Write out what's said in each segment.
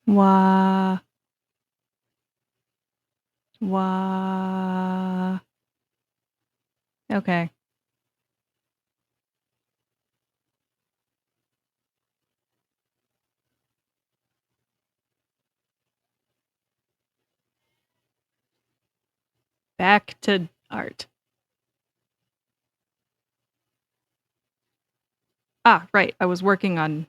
Wah, wah. Okay. Back to art. Ah, right. I was working on.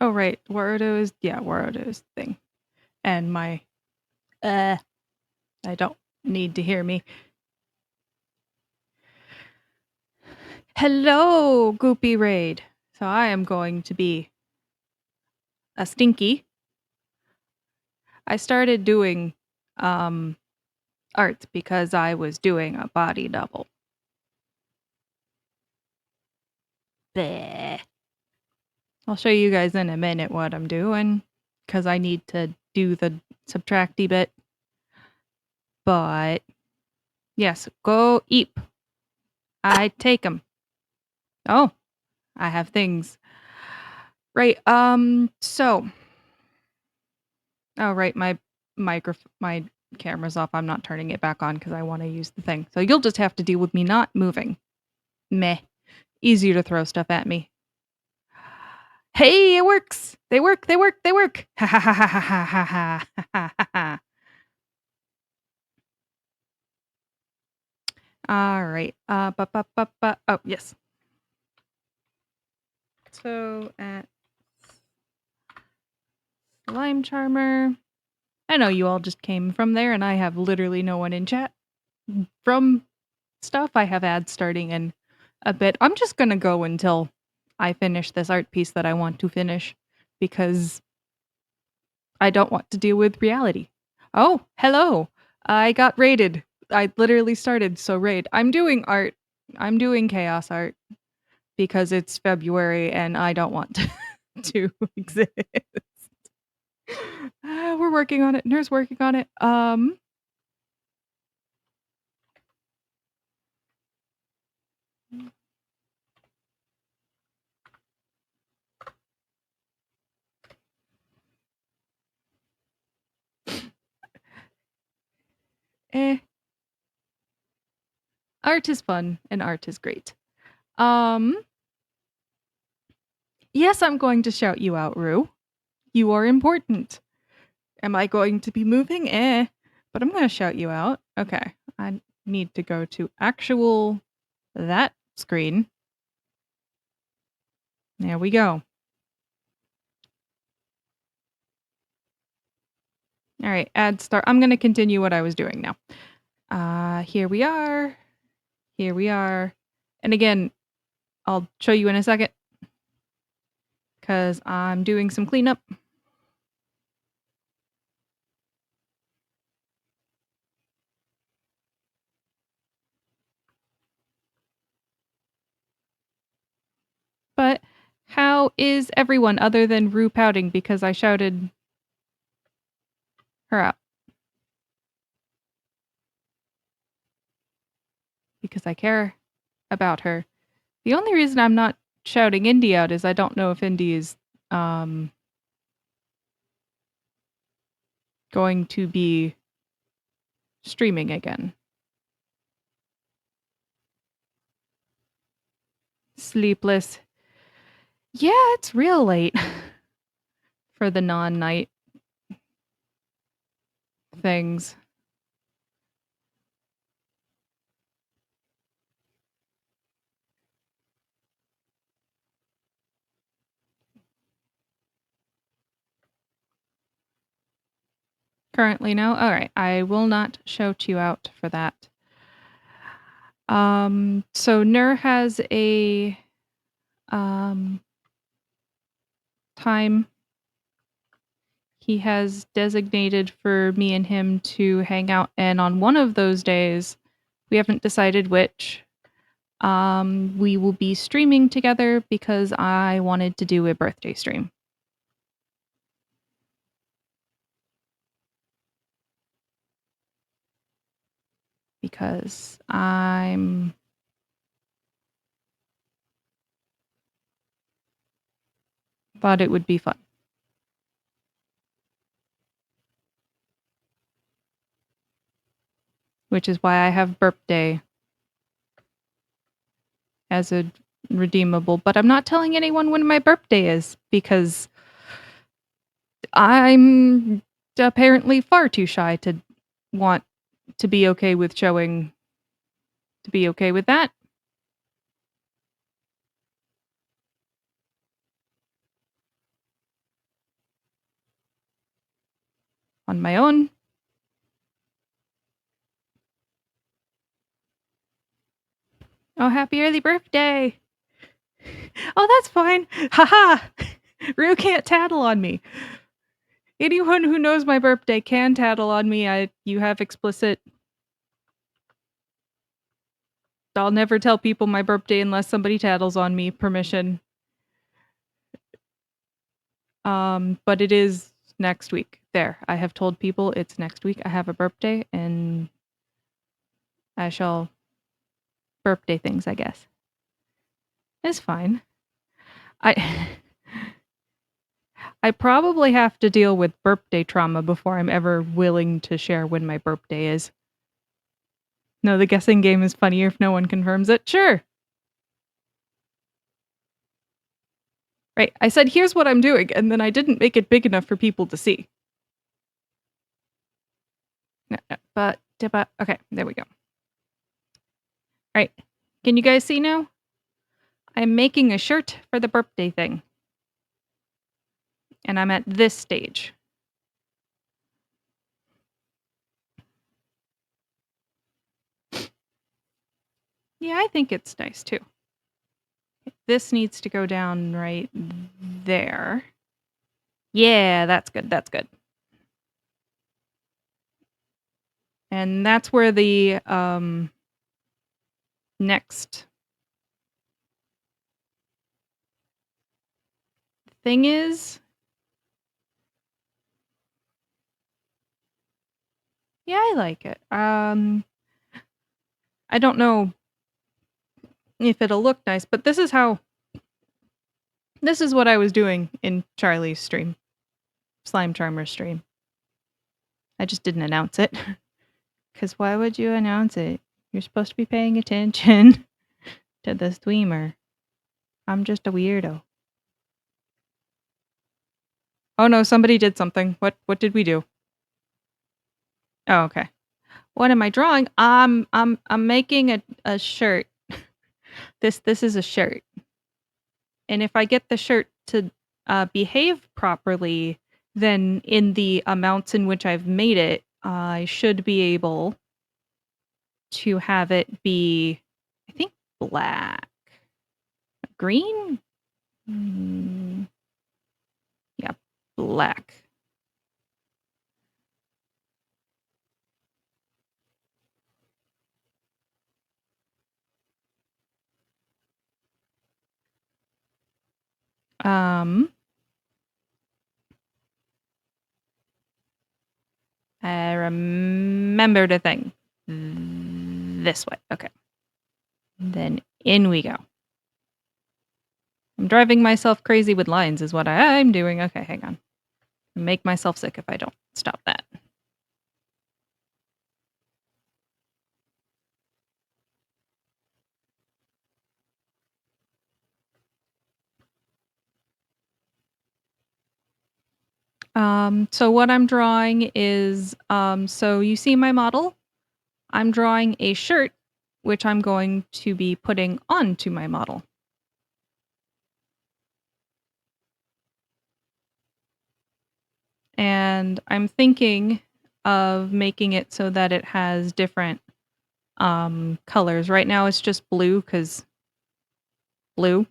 Oh, right. Warudo's, yeah, Warudo's thing. And my, I don't need to hear me. Hello, Goopy Raid. So I am going to be a stinky. I started doing art because I was doing a body double. Bleh. I'll show you guys in a minute what I'm doing because I need to do the subtracty bit. But yes, go eep. I take them. Oh, I have things. Right. So. Oh, right. My camera's off. I'm not turning it back on because I want to use the thing. So you'll just have to deal with me not moving. Meh. Easier to throw stuff at me. Hey, it works. They work. They work. They work. Ha ha ha ha ha ha ha ha ha ha. All right. Oh, yes. So at Slime Charmer. I know you all just came from there, and I have literally no one in chat from stuff. I have ads starting in a bit. I'm just gonna go until I finish this art piece that I want to finish because I don't want to deal with reality. Oh, hello. I got raided. I literally started so raid. I'm doing art. I'm doing chaos art because it's February and I don't want to exist. We're working on it. Nurse working on it. Eh. Art is fun and art is great. Yes, I'm going to shout you out, Rue. You are important. Am I going to be moving? But I'm going to shout you out. Okay. I need to go to actual that screen. There we go. All right, add start. I'm going to continue what I was doing now. Here we are. Here we are. And again, I'll show you in a second because I'm doing some cleanup. But how is everyone other than Rue pouting because I shouted her out? Because I care about her. The only reason I'm not shouting Indy out is I don't know if Indy is going to be streaming again. Sleepless. Yeah, it's real late for the non-night things. currently no? Alright, I will not shout you out for that. So Nur has a um time he has designated for me and him to hang out, and on one of those days, we haven't decided which, we will be streaming together because I wanted to do a birthday stream. Because I'm thought it would be fun. Which is why I have burp day as a redeemable, but I'm not telling anyone when my birthday is because I'm apparently far too shy to want to be okay with showing to be okay with that. On my own. Oh, happy early birthday. Oh, that's fine. Haha. Rue can't tattle on me. Anyone who knows my birthday can tattle on me. You have explicit. I'll never tell people my birthday unless somebody tattles on me permission. But it is next week. There. I have told people it's next week. I have a birthday and I shall birthday things, I guess. It's fine. I probably have to deal with birthday trauma before I'm ever willing to share when my birthday is. No, the guessing game is funnier if no one confirms it. Sure. Right. I said, here's what I'm doing, and then I didn't make it big enough for people to see. No, but okay, there we go. Right. Can you guys see now? I'm making a shirt for the birthday thing. And I'm at this stage. Yeah, I think it's nice too. This needs to go down right there. Yeah, that's good. That's good. And that's where the next thing is. Yeah, I like it. I don't know if it'll look nice, but this is what I was doing in Charlie's stream. Slime Charmer stream. I just didn't announce it. Because why would you announce it? You're supposed to be paying attention to the streamer. I'm just a weirdo. Oh no, somebody did something. What did we do? Oh, okay. What am I drawing? I'm making a shirt. This is a shirt. And if I get the shirt to behave properly, then in the amounts in which I've made it, I should be able to have it be, I think, black. Green? Yeah, black. I remembered a thing. This way. Okay. Then in we go. I'm driving myself crazy with lines is what I'm doing. Okay, hang on. Make myself sick if I don't stop that. So what I'm drawing is, so you see my model? I'm drawing a shirt, which I'm going to be putting onto my model. And I'm thinking of making it so that it has different colors. Right now it's just blue because blue.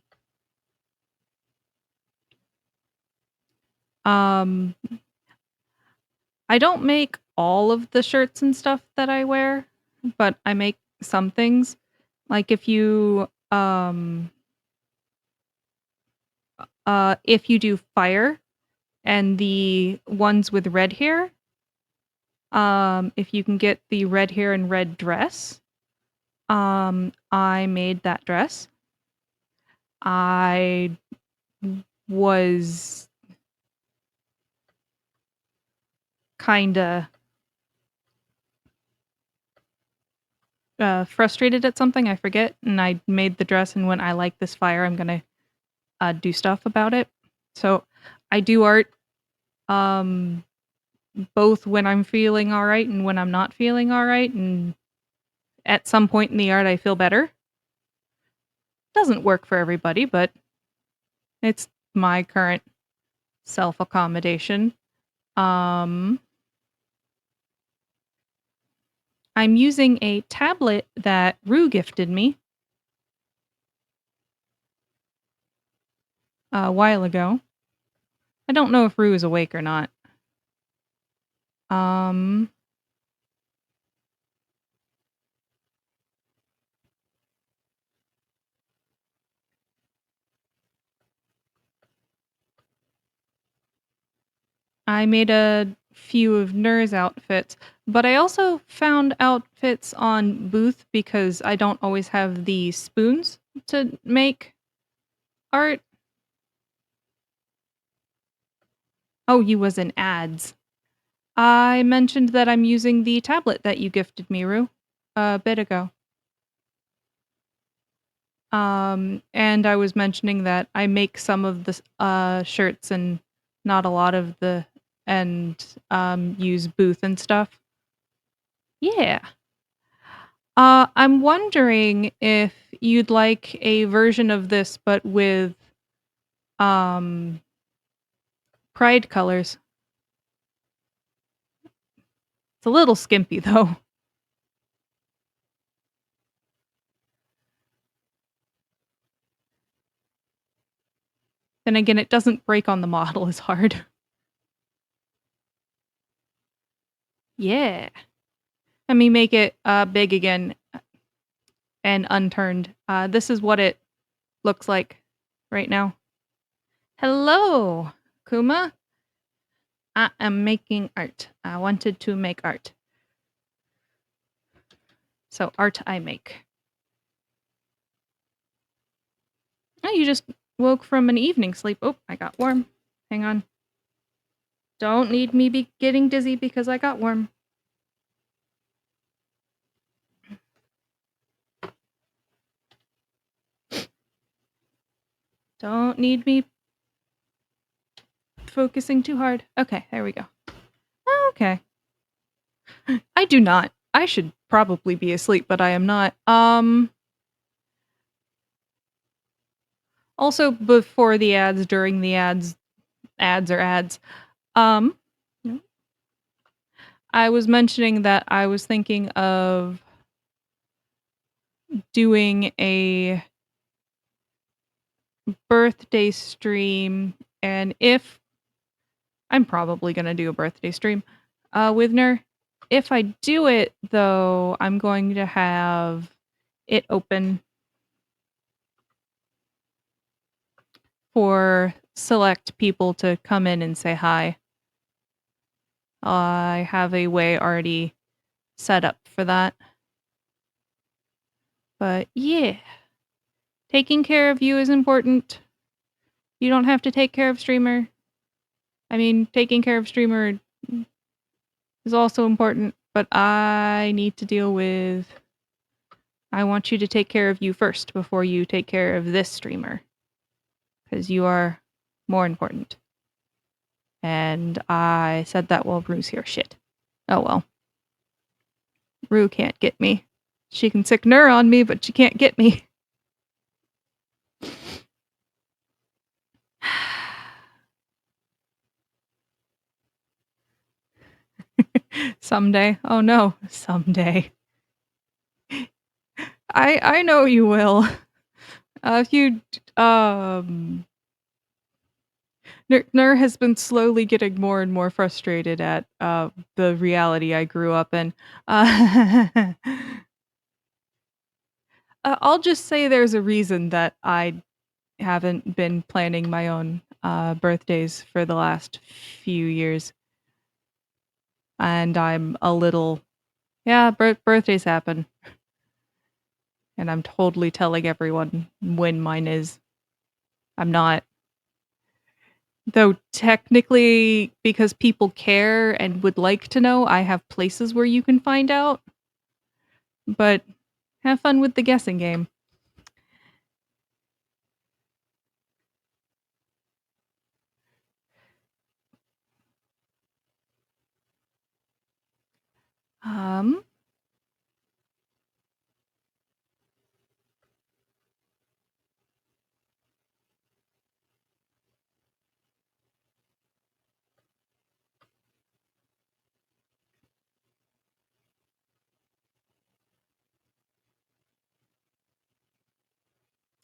Um, I don't make all of the shirts and stuff that I wear, but I make some things. Like if you do fire and the ones with red hair, if you can get the red hair and red dress, I made that dress. I was kinda frustrated at something, I forget, and I made the dress and when I like this fire, I'm gonna do stuff about it. So I do art um both when I'm feeling all right and when I'm not feeling all right, and at some point in the art I feel better. Doesn't work for everybody, but it's my current self-accommodation. Um I'm using a tablet that Rue gifted me a while ago. I don't know if Rue is awake or not. Um I made a few of Nur's outfits, but I also found outfits on Booth because I don't always have the spoons to make art. Oh, you was in ads. I mentioned that I'm using the tablet that you gifted me, Rue, a bit ago. And I was mentioning that I make some of the shirts and not a lot of the and use Booth and stuff. Yeah. I'm wondering if you'd like a version of this, but with um, pride colors. It's a little skimpy though. Then again, it doesn't break on the model as hard. Yeah. Let me make it big again and unturned. This is what it looks like right now. Hello, Kuma. I am making art. I wanted to make art. So art I make. Oh, you just woke from an evening sleep. Oh, I got warm. Hang on. Don't need me be getting dizzy because I got warm. Don't need me focusing too hard. Okay, there we go. Okay. I do not. I should probably be asleep, but I am not. Also before the ads, during the ads or ads. Um I was mentioning that I was thinking of doing a birthday stream, and if I'm probably gonna do a birthday stream with Ner. If I do it though, I'm going to have it open for select people to come in and say hi. I have a way already set up for that. But yeah, taking care of you is important. You don't have to take care of streamer. I mean, taking care of streamer is also important, but I need to deal with. I want you to take care of you first before you take care of this streamer. Because you are more important. And I said that while Rue's here. Shit. Oh well. Rue can't get me. She can sick Nur on me, but she can't get me. Someday. Oh no, someday. I know you will. If you Nur has been slowly getting more and more frustrated at the reality I grew up in. Uh, I'll just say there's a reason that I haven't been planning my own birthdays for the last few years, and I'm a little yeah. Birthdays happen, and I'm totally telling everyone when mine is. I'm not. Though technically, because people care and would like to know, I have places where you can find out, but have fun with the guessing game. Um,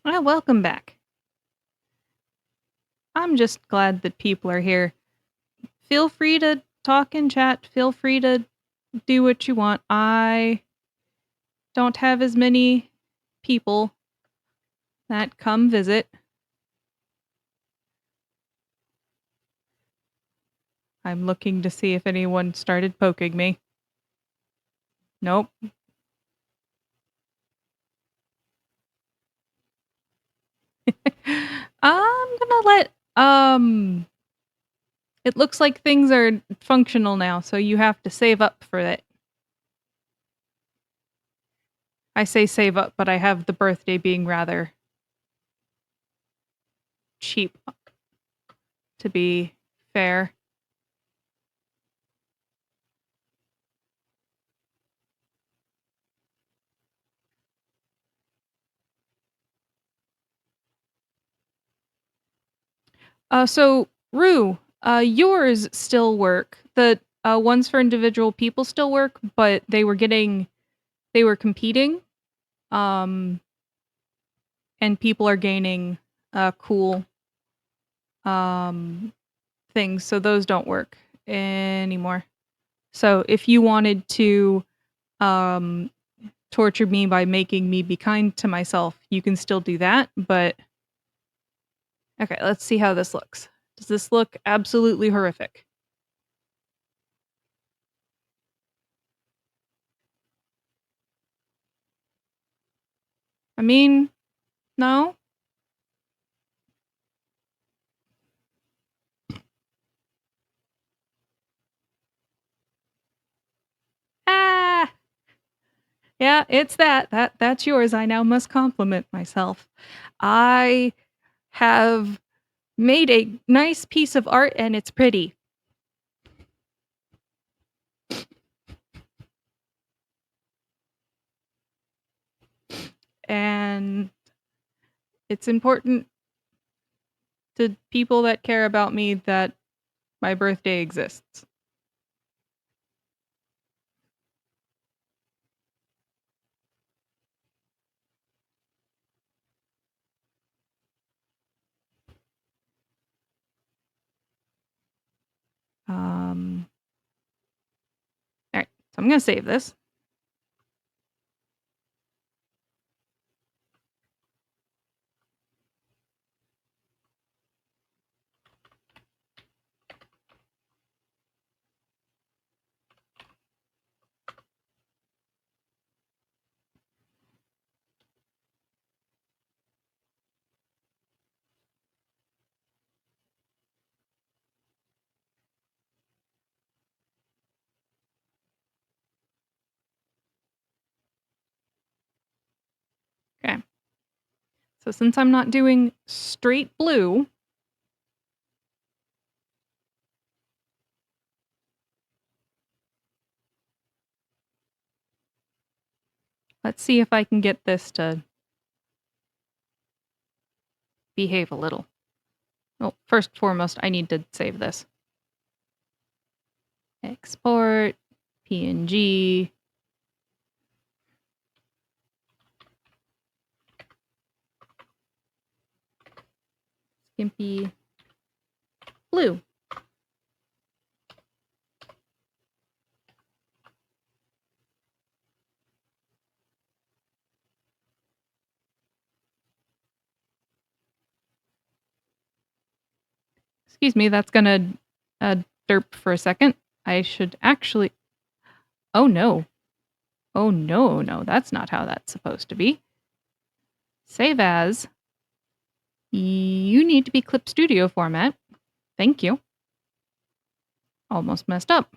well, welcome back. I'm just glad that people are here. Feel free to talk and chat. Feel free to do what you want. I don't have as many people that come visit. I'm looking to see if anyone started poking me. Nope. I'm gonna let it looks like things are functional now, so you have to save up for it. I say save up, but I have the birthday being rather cheap, to be fair. So Rue, yours still work. The ones for individual people still work, but they were competing, um, and people are gaining cool um things, so those don't work anymore. So if you wanted to um torture me by making me be kind to myself, you can still do that, but okay, let's see how this looks. Does this look absolutely horrific? I mean, no? Ah! Yeah, it's that's yours. I now must compliment myself. I have made a nice piece of art and it's pretty. And it's important to people that care about me that my birthday exists. Um, all right, so I'm gonna save this. Okay. So since I'm not doing straight blue, let's see if I can get this to behave a little. Well, first and foremost, I need to save this. Export. PNG. Skimpy blue. Excuse me, that's gonna derp for a second. I should actually... Oh no. Oh no, no, that's not how that's supposed to be. Save as. You need to be Clip Studio format. Thank you. Almost messed up.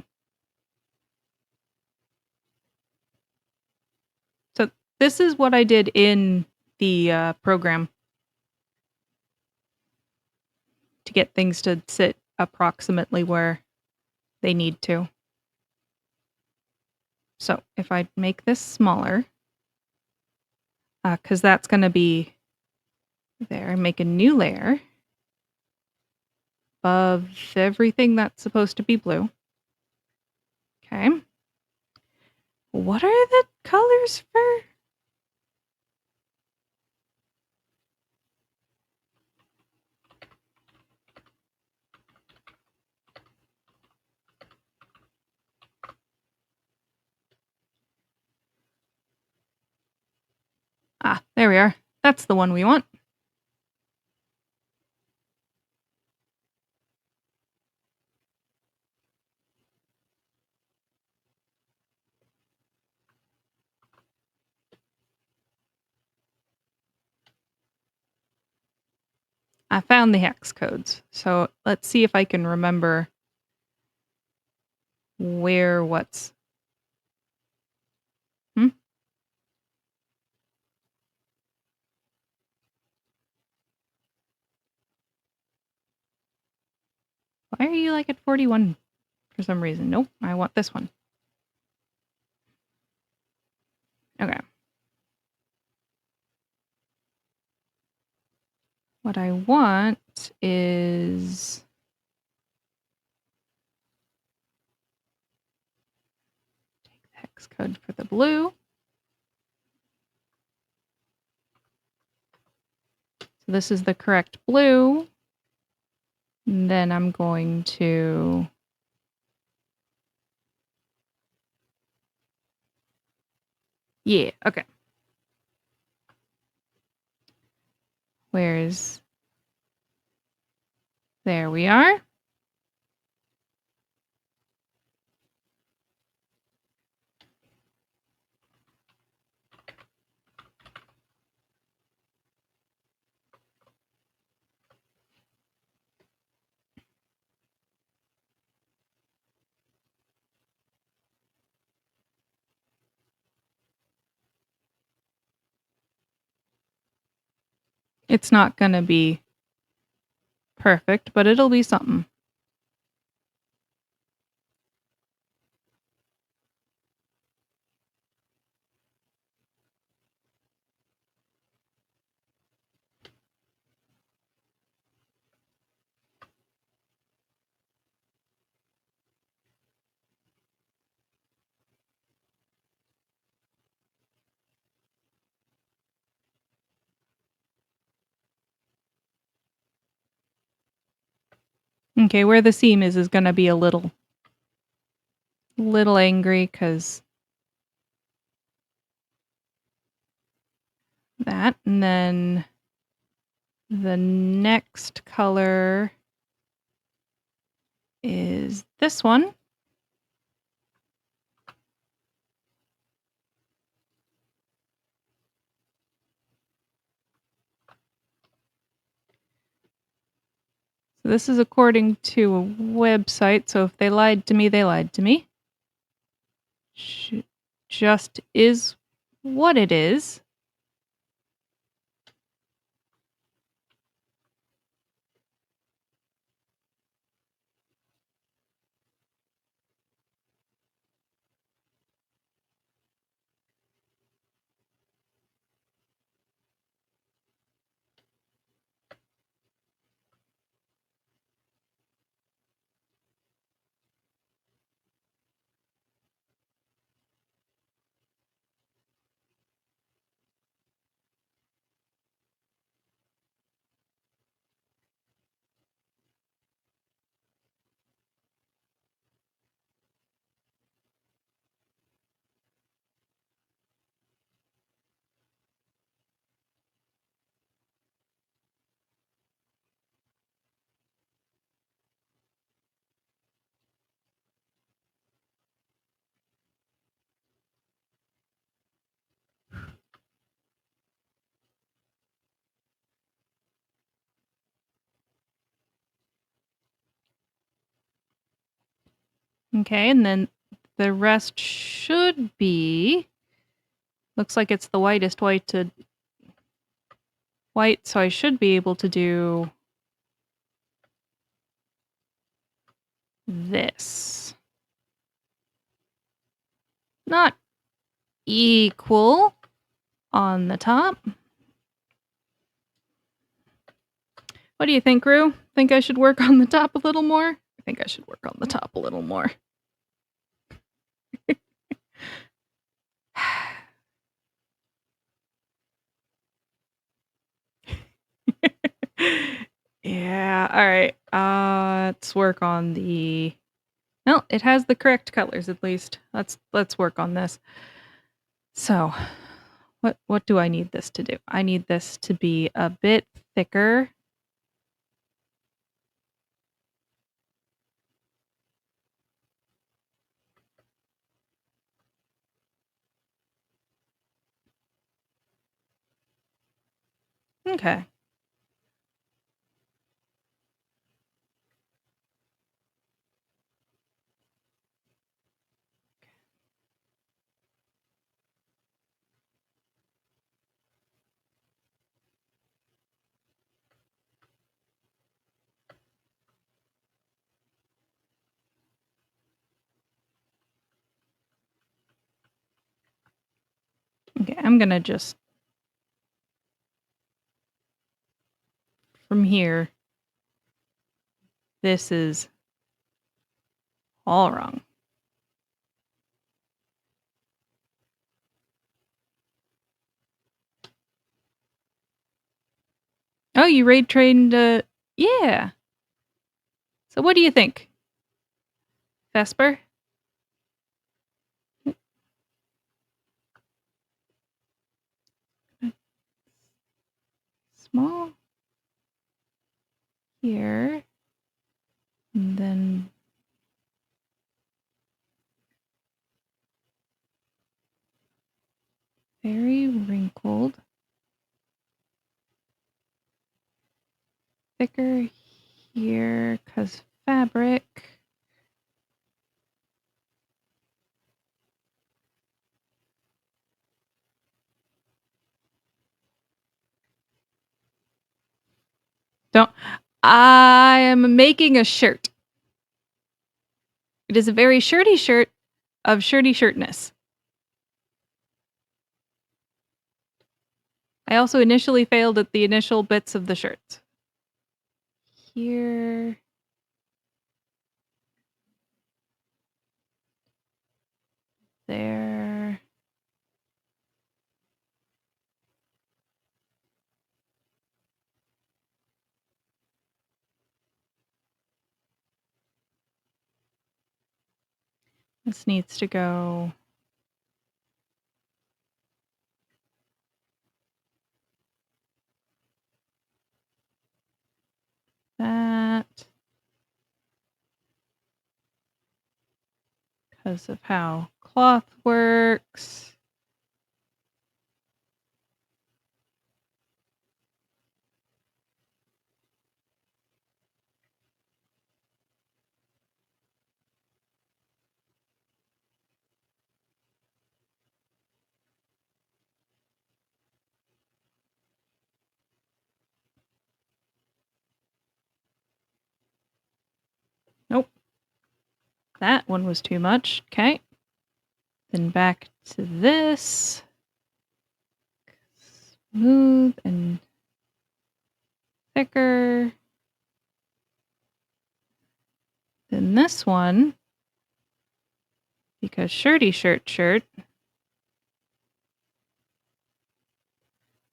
So this is what I did in the program to get things to sit approximately where they need to. So if I make this smaller, because that's going to be there, make a new layer above everything that's supposed to be blue. Okay. What are the colors for? Ah, there we are. That's the one we want. I found the hex codes. So let's see if I can remember where what's... Hmm? Why are you like at 41 for some reason? Nope, I want this one. Okay. What I want is... take the hex code for the blue. So this is the correct blue. And then I'm going to... Yeah, okay. Where's... There we are. It's not going to be perfect, but it'll be something. Okay, where the seam is going to be a little angry because that. And then the next color is this one. So this is according to a website, so if they lied to me, they lied to me. Just is what it is. Okay, and then the rest should be... Looks like it's the whitest white, so I should be able to do this. Not equal on the top. What do you think, Rue? Think I should work on the top a little more? I think I should work on the top a little more. Yeah, alright. Let's work on the... No, it has the correct colors at least. Let's work on this. So, what do I need this to do? I need this to be a bit thicker. Okay. Okay, I'm gonna just... From here, this is all wrong. Oh, you raid trained, yeah. So what do you think? Vesper? Small here, and then very wrinkled. Thicker here, 'cause fabric. Don't... I am making a shirt. It is a very shirty shirt of shirty shirtness. I also initially failed at the initial bits of the shirt. Here. There. This needs to go... that. Because of how cloth works. Nope. That one was too much. Okay. Then back to this. Smooth and thicker. Then this one, because shirty shirt.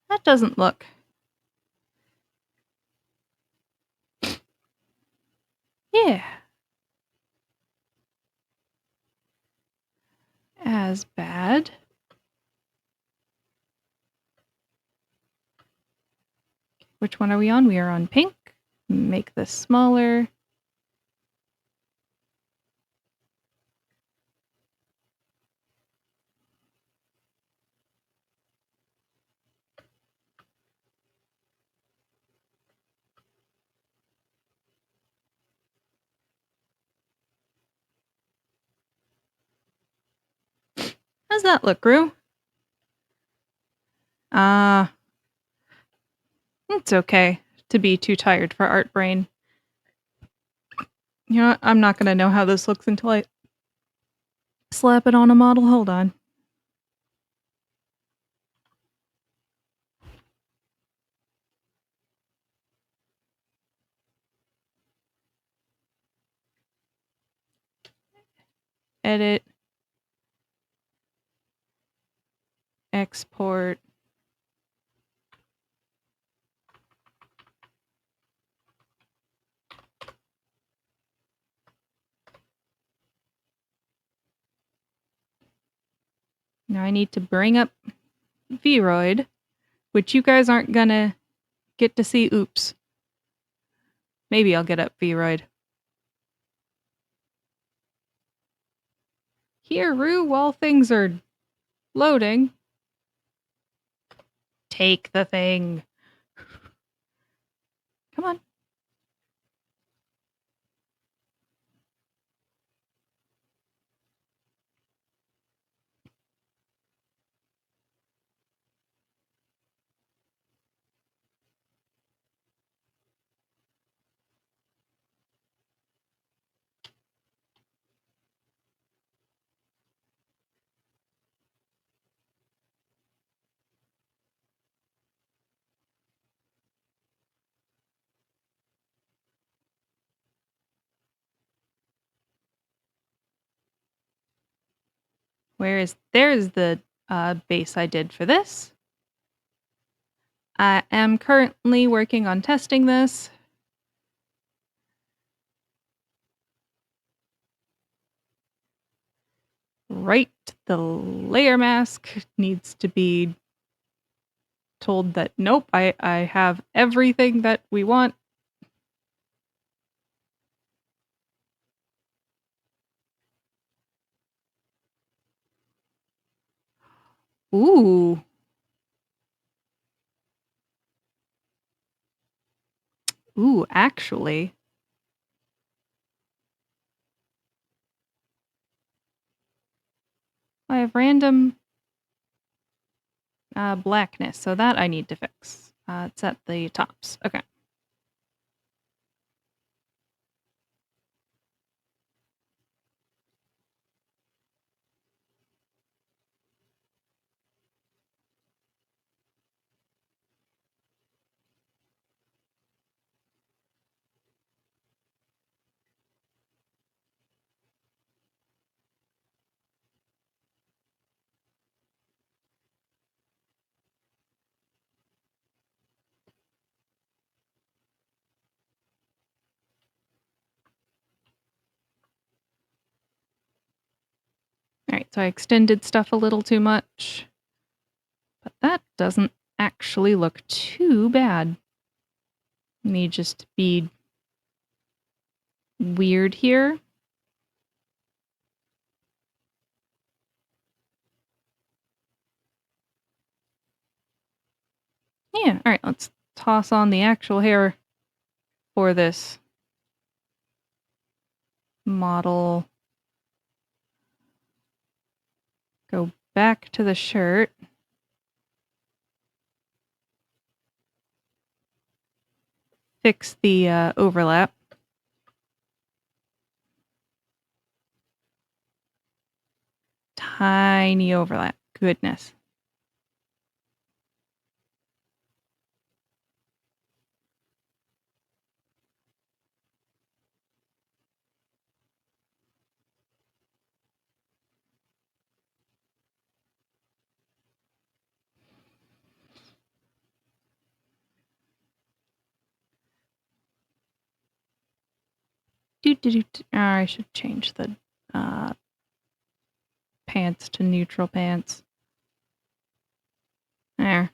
That doesn't look... Yeah. As bad. Which one are we on? We are on pink. Make this smaller. How's that look, Rue? Ah, it's okay to be too tired for art brain. You know what? I'm not gonna know how this looks until I slap it on a model. Hold on. Edit. Export. Now I need to bring up Vroid, which you guys aren't gonna get to see. Oops. Maybe I'll get up Vroid. Here, Rue, while things are loading. Take the thing. Come on. There's the base I did for this. I am currently working on testing this. Right, the layer mask needs to be told that nope, I have everything that we want. Ooh. Ooh, actually. I have random blackness, so that I need to fix. It's at the tops. Okay. Alright, so I extended stuff a little too much. But that doesn't actually look too bad. Let me just be weird here. Yeah, alright, let's toss on the actual hair for this model. Go back to the shirt. Fix the overlap. Tiny overlap. Goodness. I should change the pants to neutral pants. There.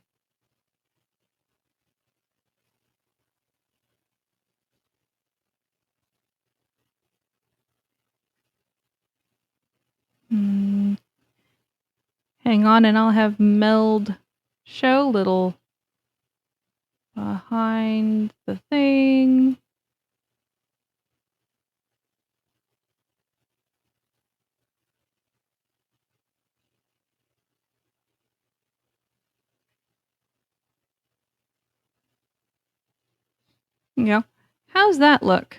Hang on, and I'll have Meld show little behind the thing. You know, how's that look?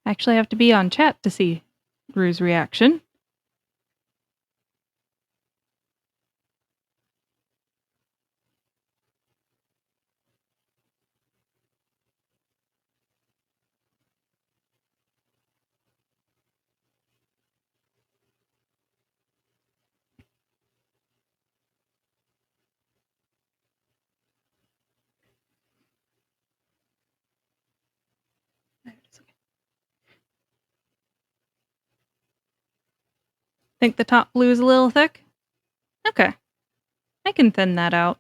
Actually, I have to be on chat to see Rue's reaction. Think the top blue is a little thick? Okay, I can thin that out.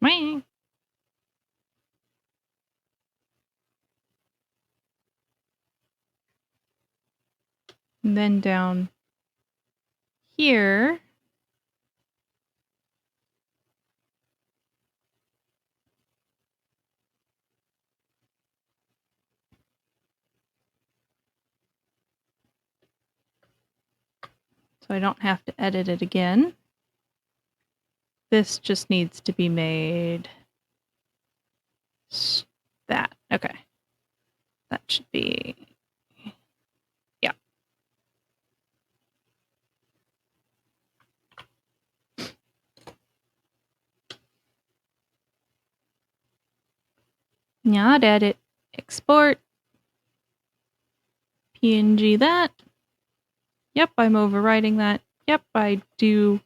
Meh. And then down here, so I don't have to edit it again. This just needs to be made that. Okay. That should be, yeah. Yeah, I'd edit, export, PNG that. Yep, I'm overriding that. Yep, I do.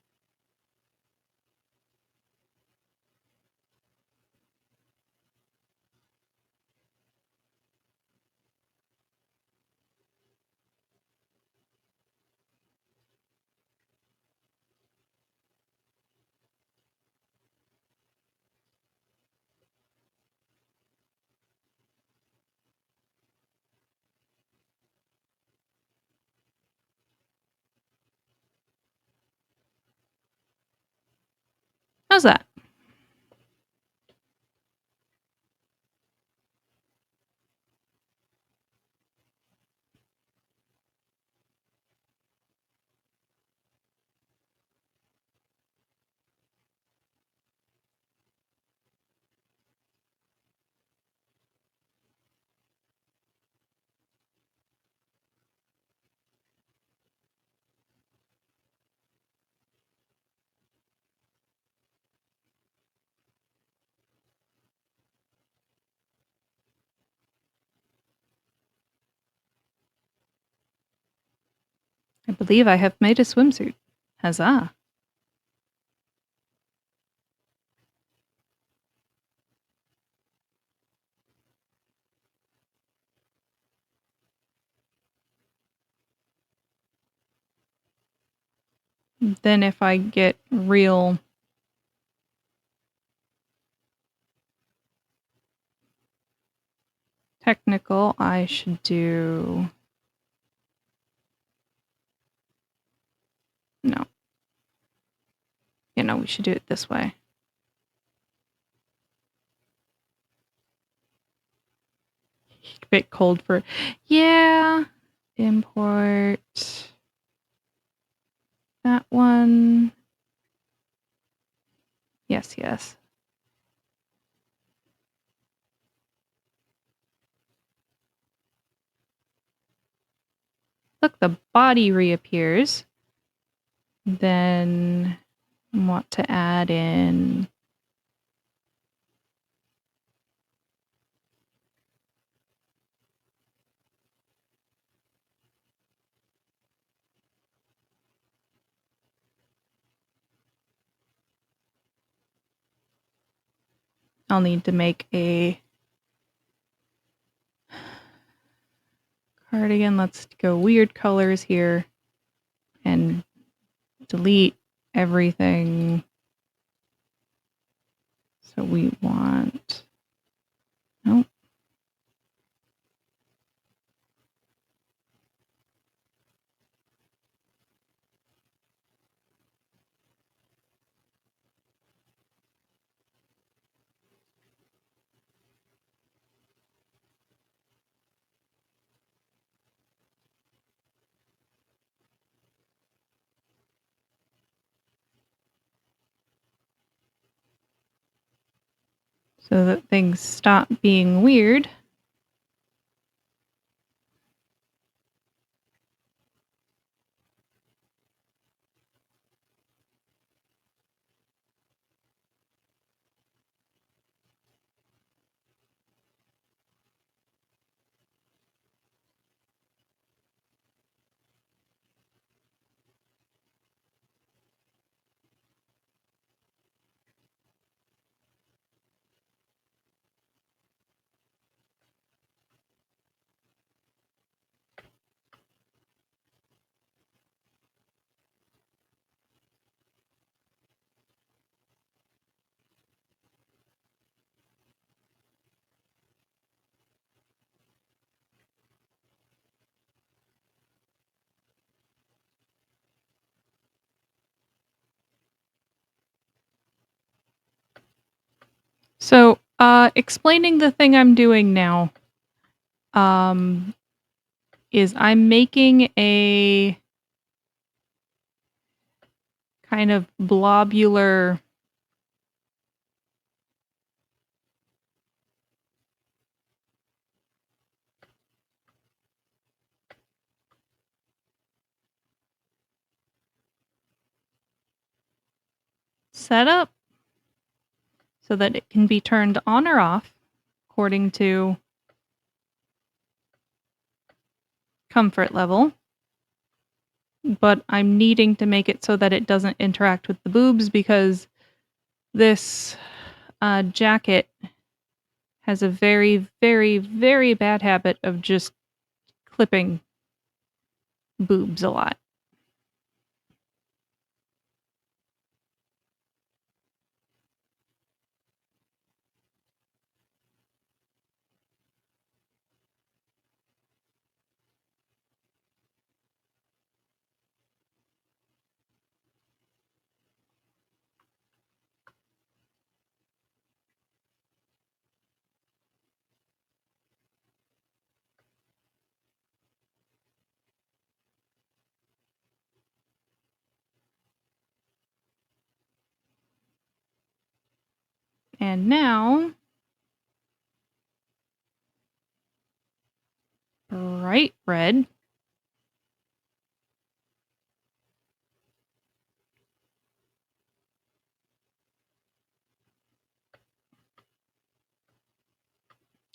How's that? I believe I have made a swimsuit. Huzzah. Then if I get real technical, I should do... No. we should do it this way. A bit cold for... Yeah. Import that one. Yes, yes. Look, the body reappears. Then I want to add in... I'll need to make a cardigan. Let's go weird colors here and delete everything. So we want... Nope. So that things stop being weird. So, explaining the thing I'm doing now, is I'm making a kind of blobular setup so that it can be turned on or off according to comfort level. But I'm needing to make it so that it doesn't interact with the boobs because this jacket has a very, very, very bad habit of just clipping boobs a lot. And now, bright red.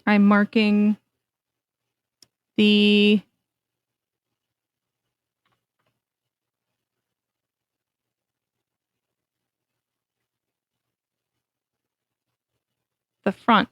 I'm marking the front.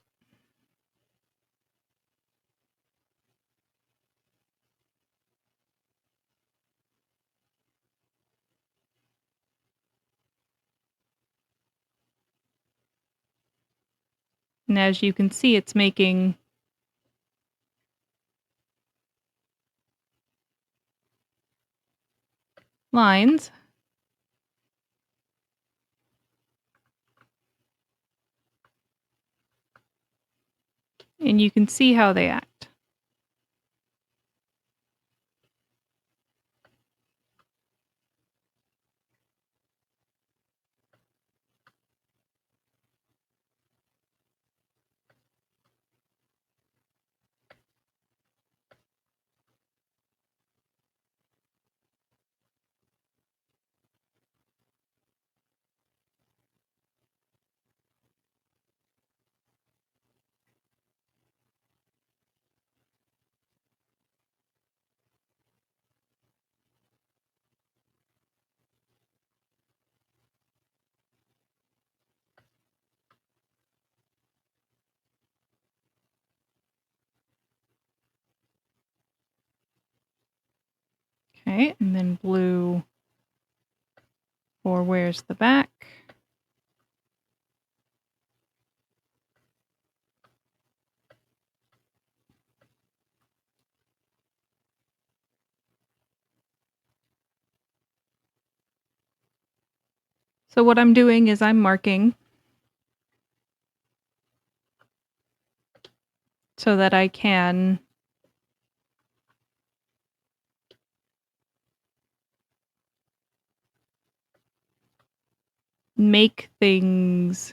And as you can see, it's making lines. and you can see how they act. Okay, and then blue for where's the back. So what I'm doing is I'm marking so that I can make things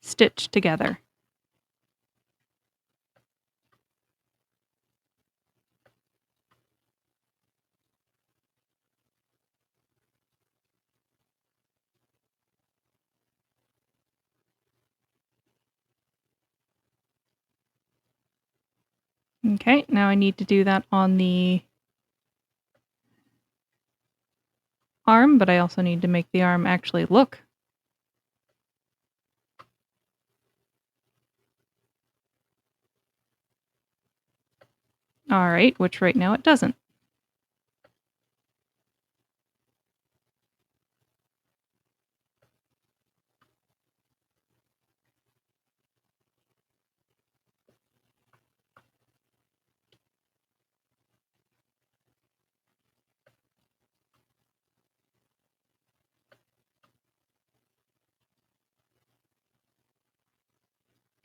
stitch together. Okay, now I need to do that on the arm, but I also need to make the arm actually look. All right, which right now it doesn't.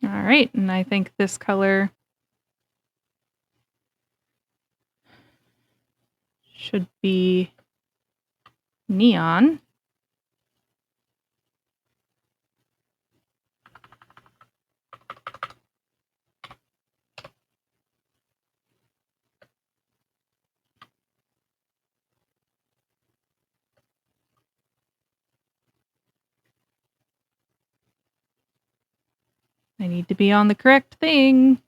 All right, and I think this color should be neon. I need to be on the correct thing.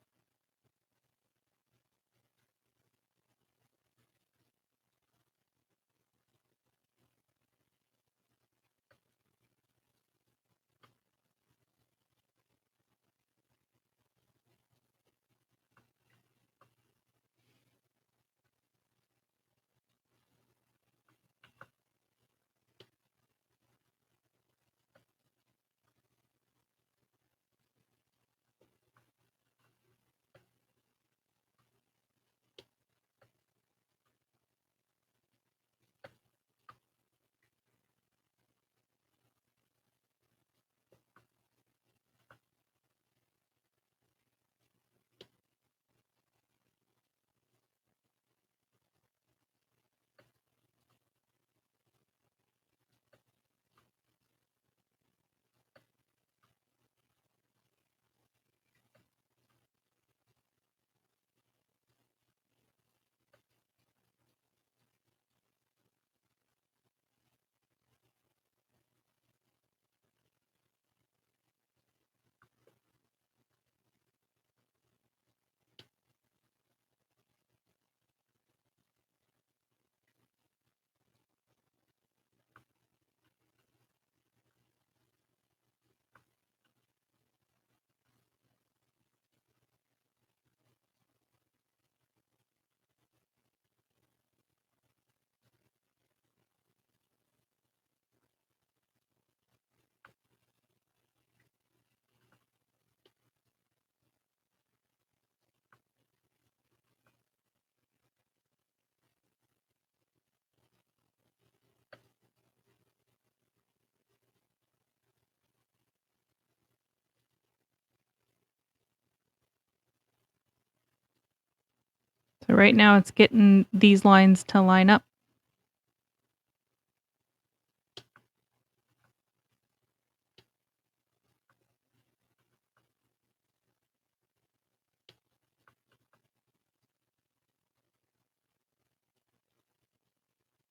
So right now it's getting these lines to line up.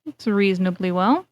It's reasonably well.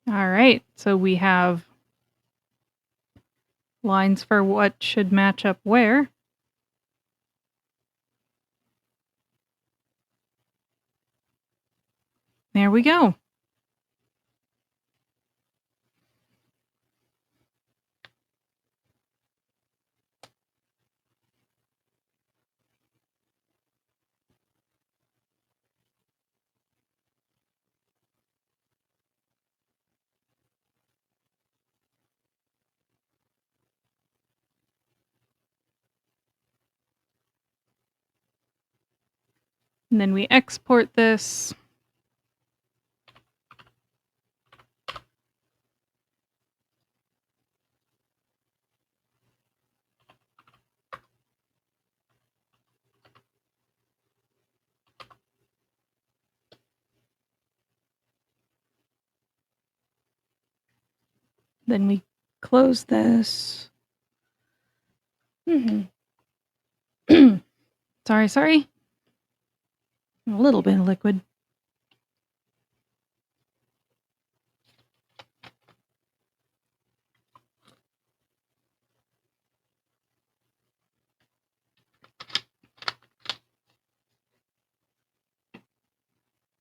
All right, so we have lines for what should match up where. There we go. And then we export this. Then we close this. Sorry. A little bit of liquid.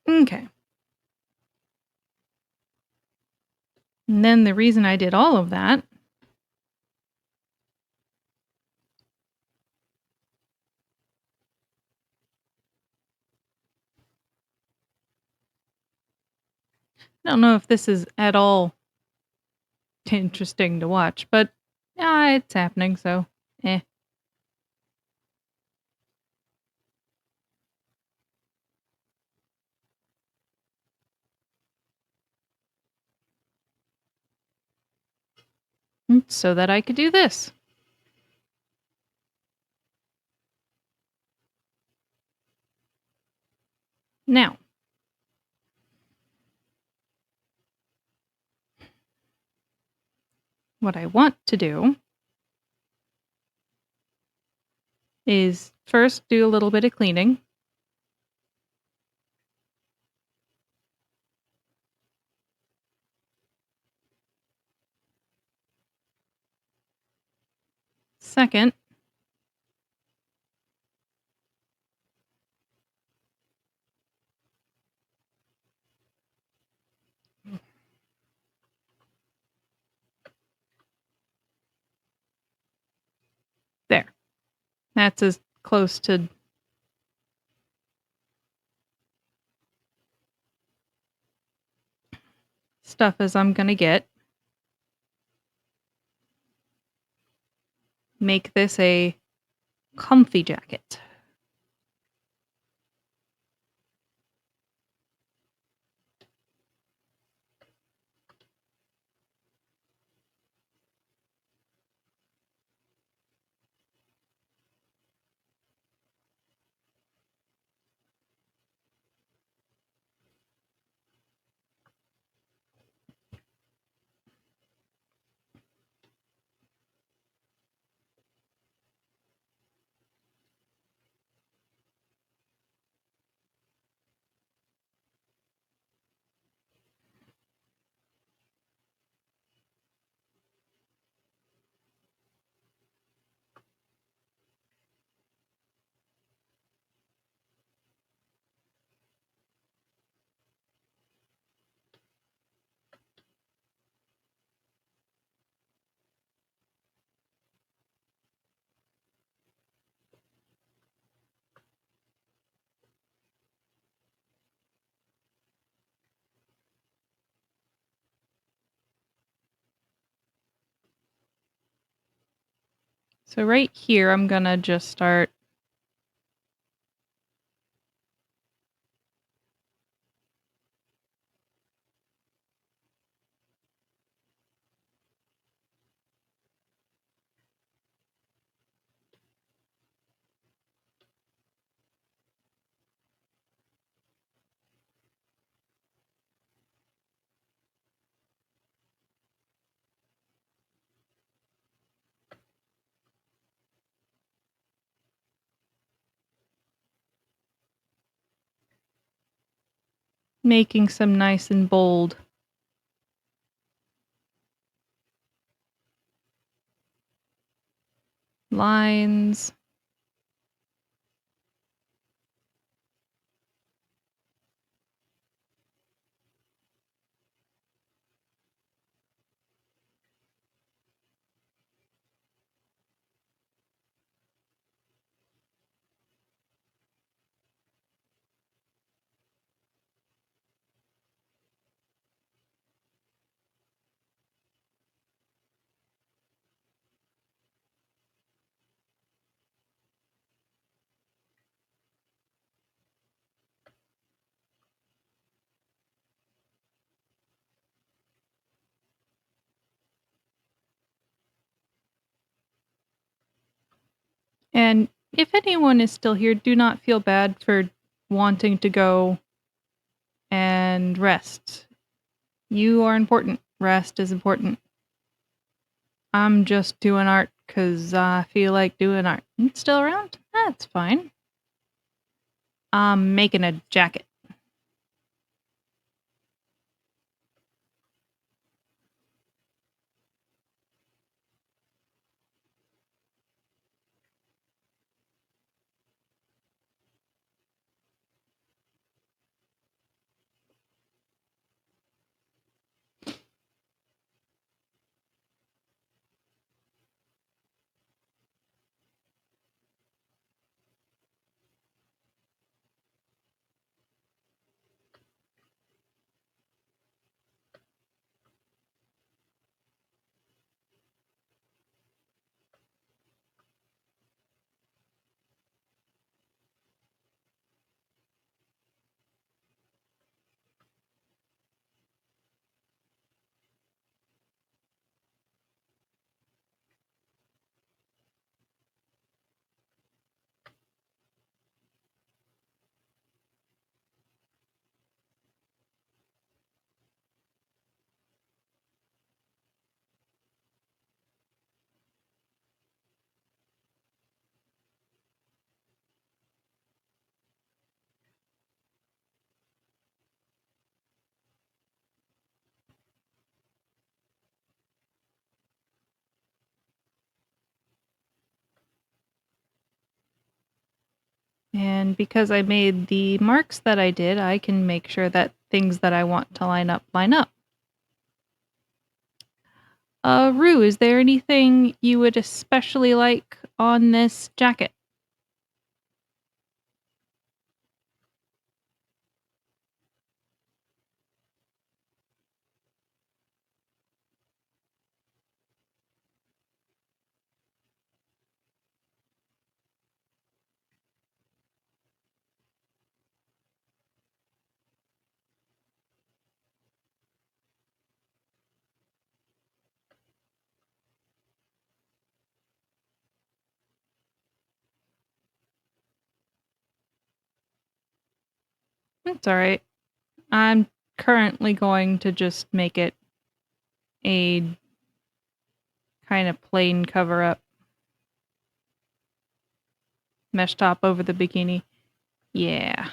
Okay. And then the reason I did all of that I don't know if this is at all interesting to watch, but it's happening, so eh. So that I could do this. Now, what I want to do is first do a little bit of cleaning. Second, there. That's as close to stuff as I'm gonna get. Make this a comfy jacket. So right here, I'm gonna just start making some nice and bold lines. And if anyone is still here, do not feel bad for wanting to go and rest. You are important. Rest is important. I'm just doing art because I feel like doing art. It's still around? That's fine. I'm making a jacket. And because I made the marks that I did, I can make sure that things that I want to line up line up. Rue, is there anything you would especially like on this jacket? It's alright. I'm currently going to just make it a kind of plain cover up. Mesh top over the bikini. Yeah.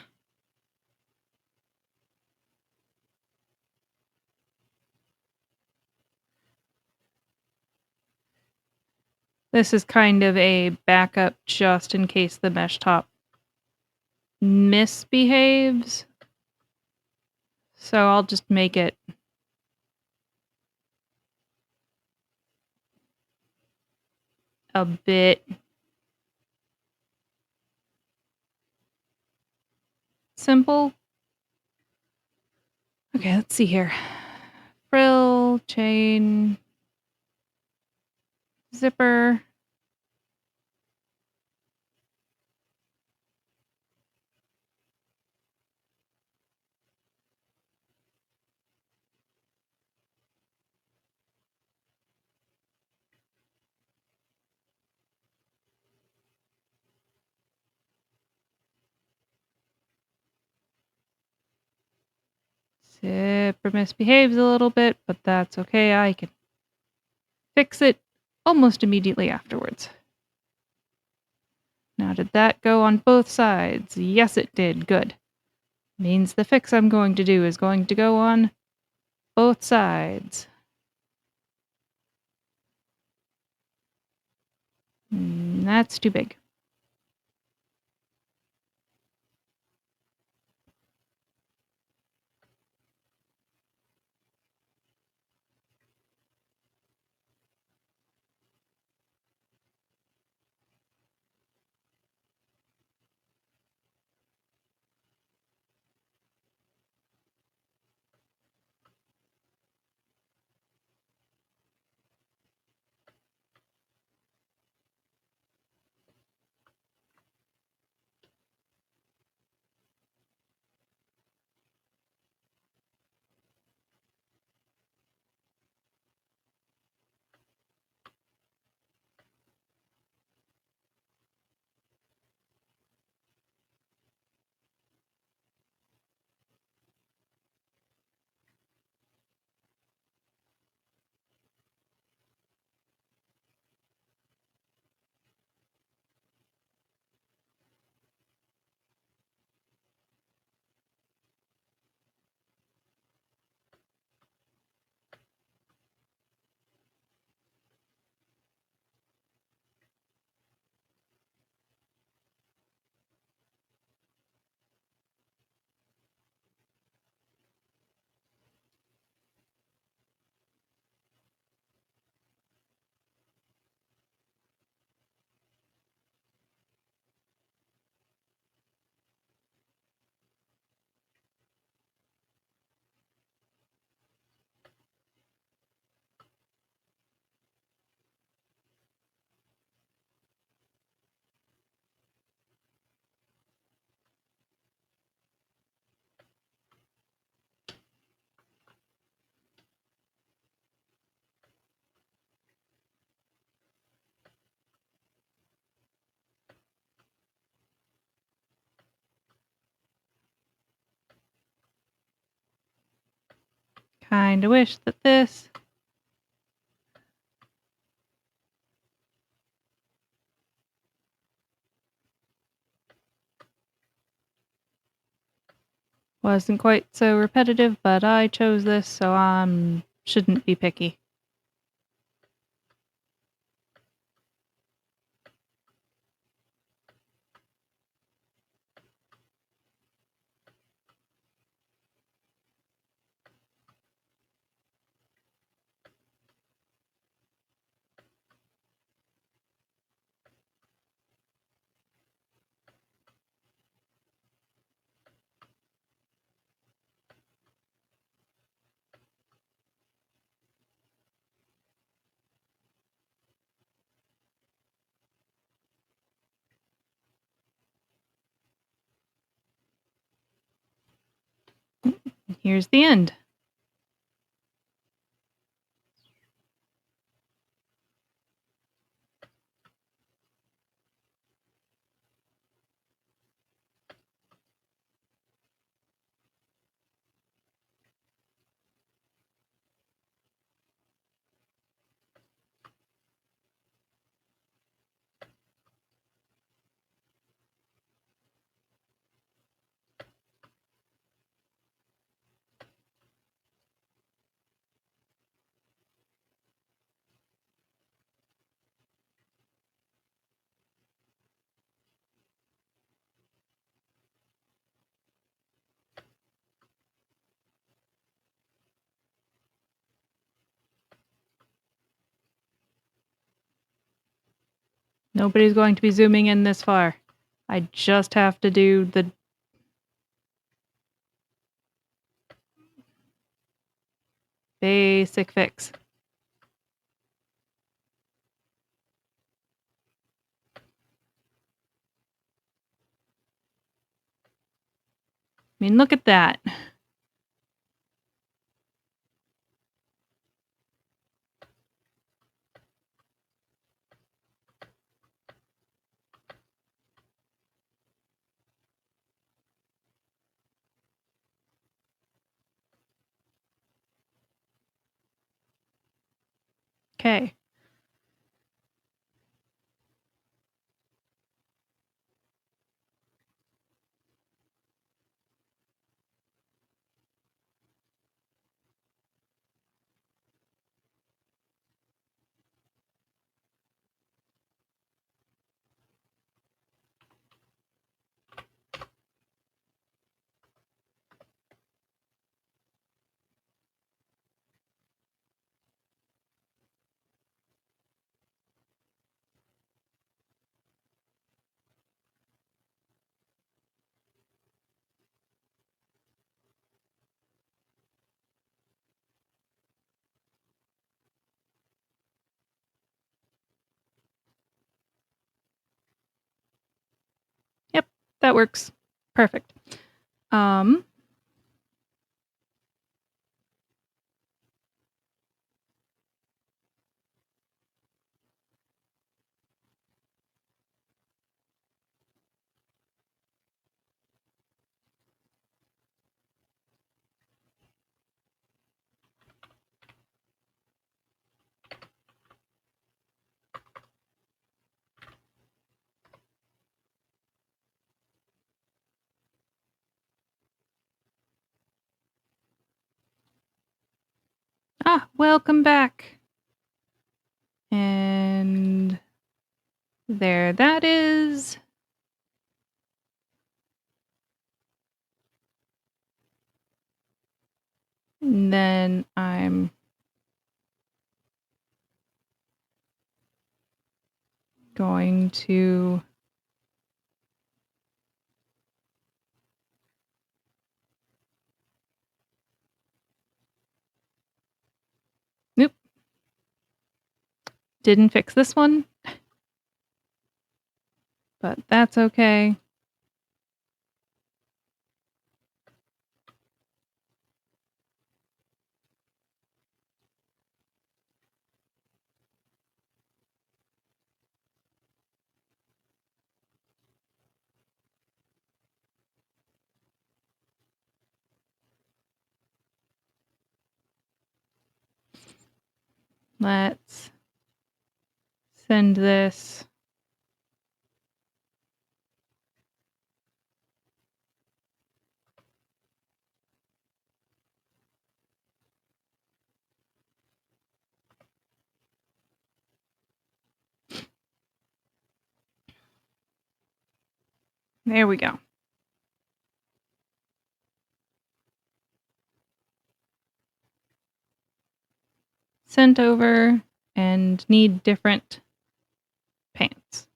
This is kind of a backup just in case the mesh top misbehaves. So I'll just make it a bit simple. Okay, let's see here. Frill, chain, zipper. Zipper misbehaves a little bit, but that's okay. I can fix it almost immediately afterwards. Now, did that go on both sides? Yes, it did. Good. Means the fix I'm going to do is going to go on both sides. That's too big. Kinda wish that this wasn't quite so repetitive, but I chose this, so I shouldn't be picky. Here's the end. Nobody's going to be zooming in this far. I just have to do the basic fix. I mean, look at that. Okay. Yep, that works. Perfect. Um, welcome back. And there that is. And then I'm going to nope. Didn't fix this one, but that's okay. Let's send this. There we go. Sent over and need different pants.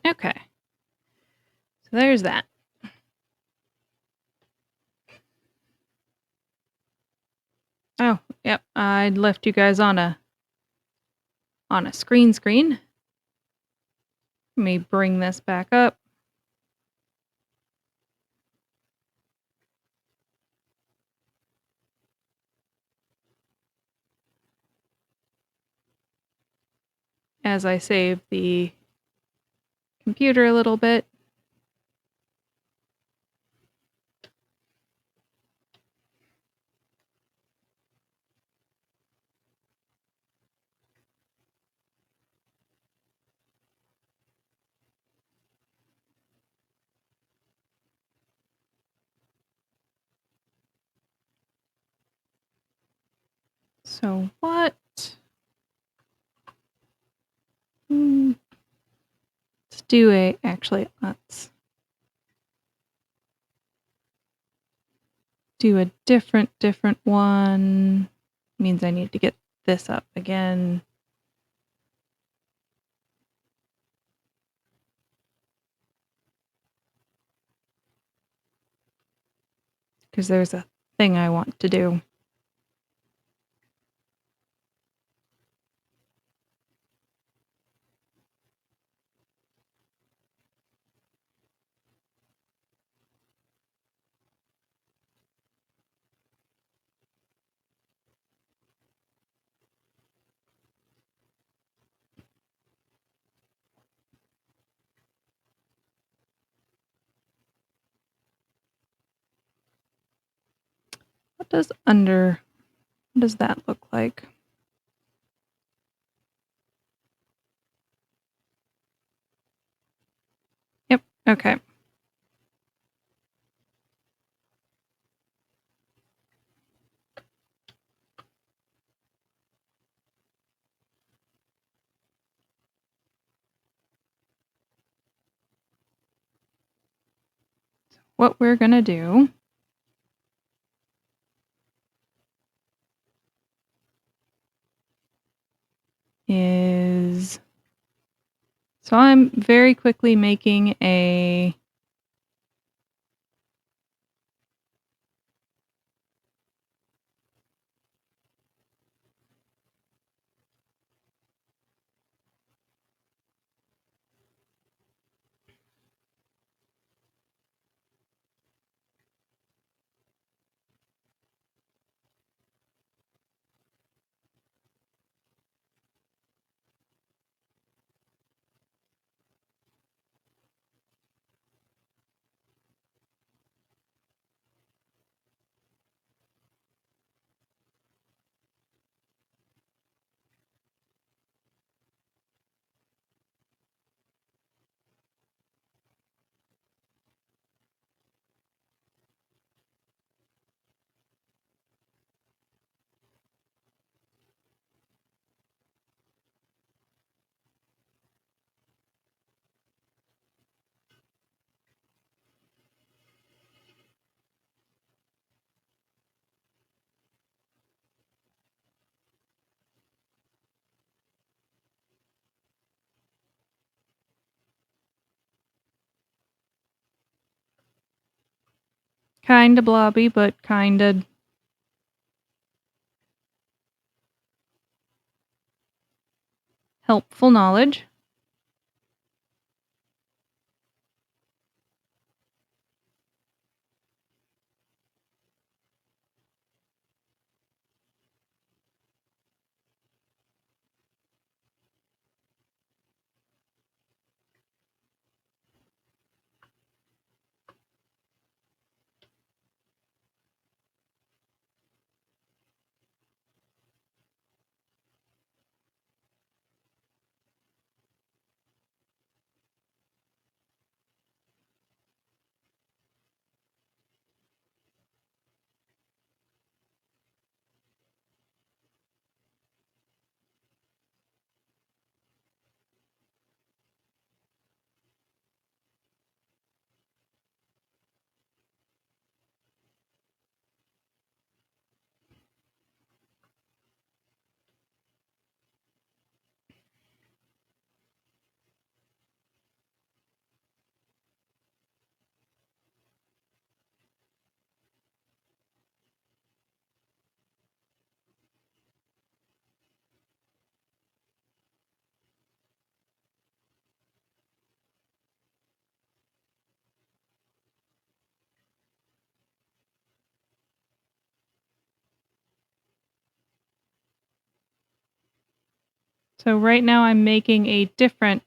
Okay. So there's that. Oh, yep. I left you guys on a screen. Let me bring this back up. As I save the computer a little bit. So what? Let's do let's do a different one. Means I need to get this up again. because there's a thing I want to do. What does that look like? Yep, okay. What we're gonna do is, so I'm very quickly making kinda blobby, but kinda helpful knowledge. So right now I'm making a different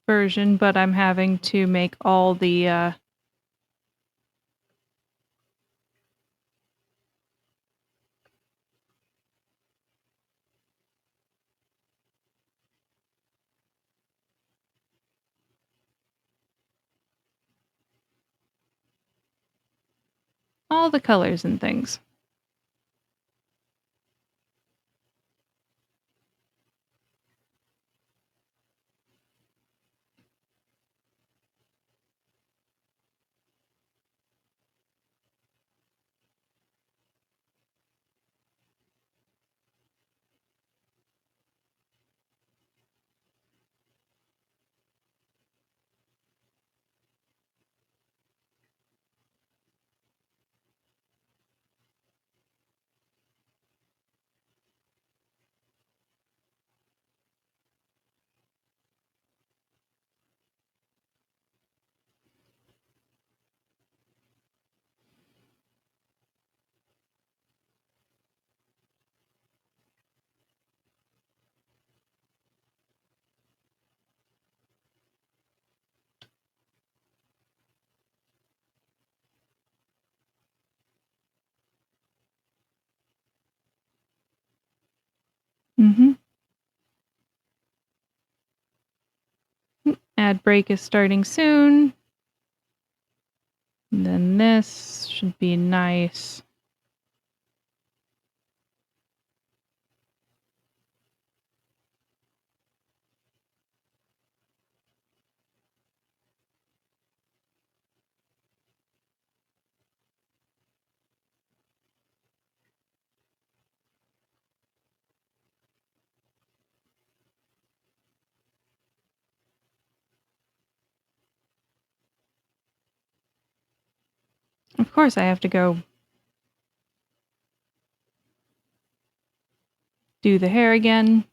version, but I'm having to make all the colors and things. Mhm. Ad break is starting soon. And then this should be nice. Of course, I have to go do the hair again.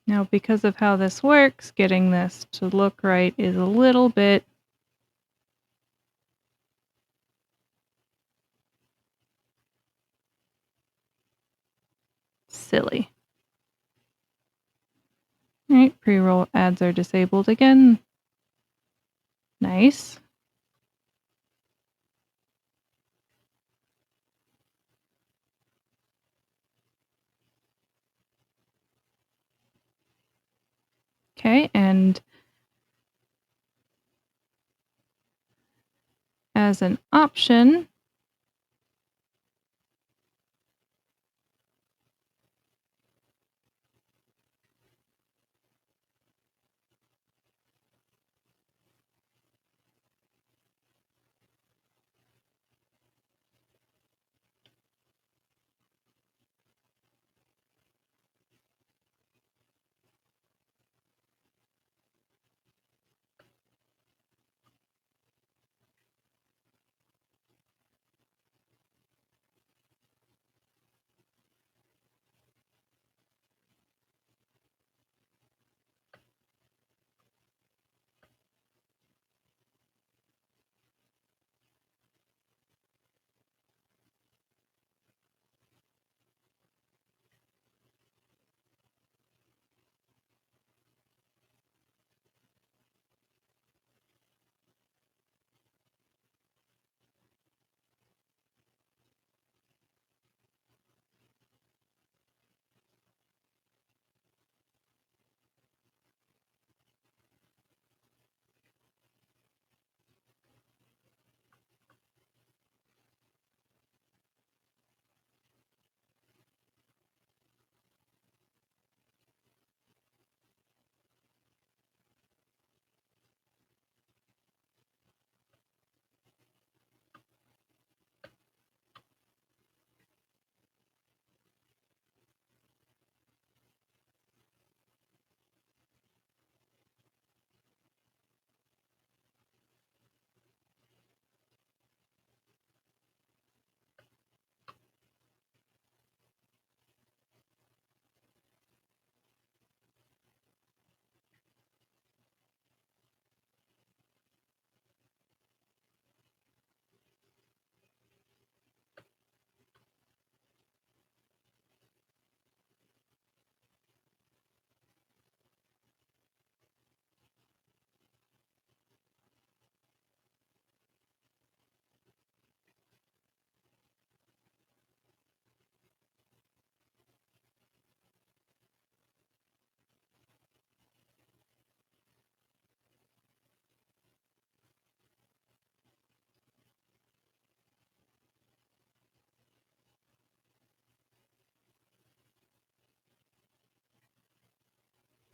Now, because of how this works, getting this to look right is a little bit silly. All right, pre-roll ads are disabled again. Nice. Okay, and as an option,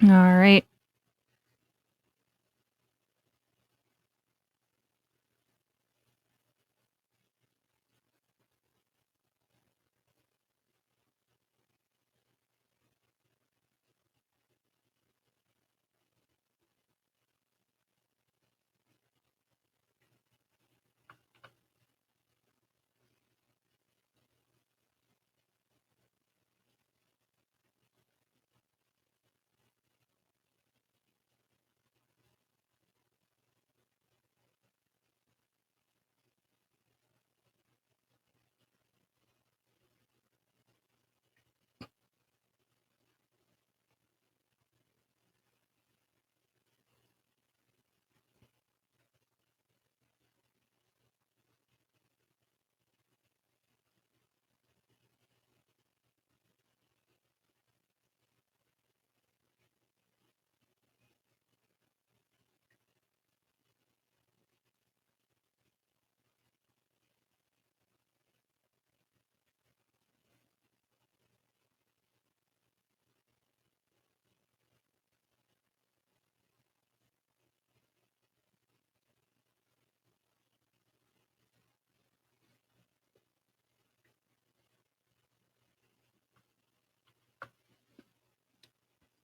All right.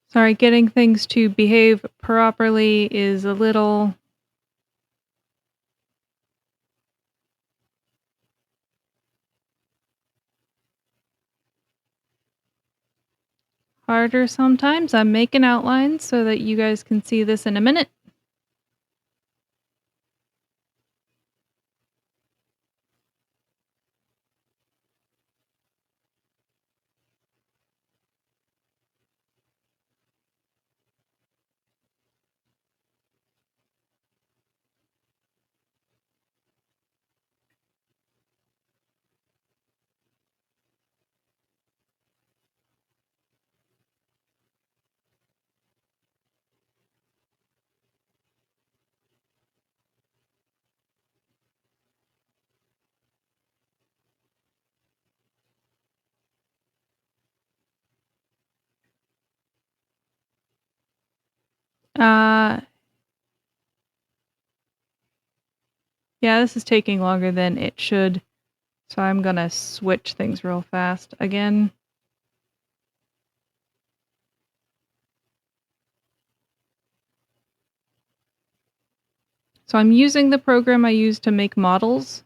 Sorry, getting things to behave properly is a little harder sometimes. I'm making outlines so that you guys can see this in a minute. Uh, yeah, this is taking longer than it should, so I'm gonna switch things real fast again. So I'm using the program I use to make models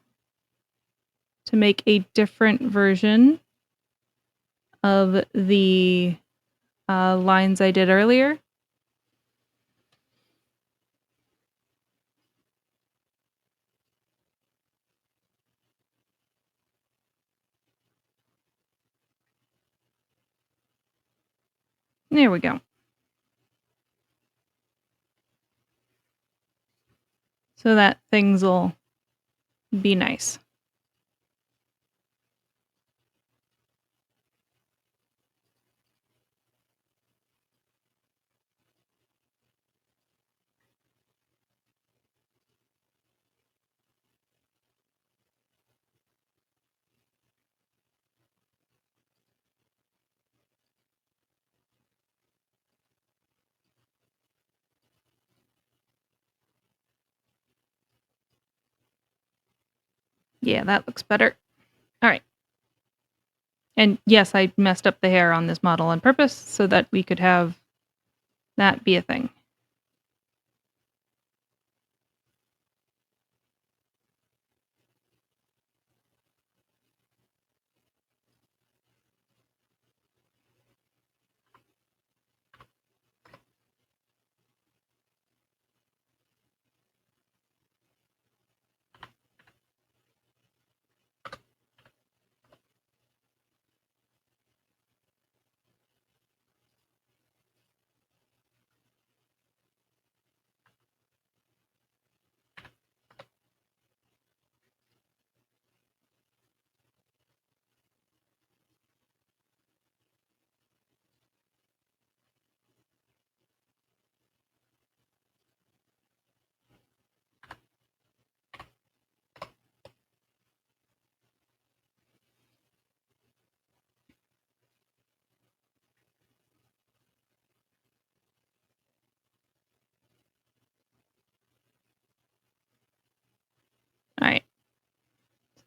to make a different version of the lines I did earlier. There we go. So that things will be nice. Yeah, that looks better. All right. And yes, I messed up the hair on this model on purpose so that we could have that be a thing.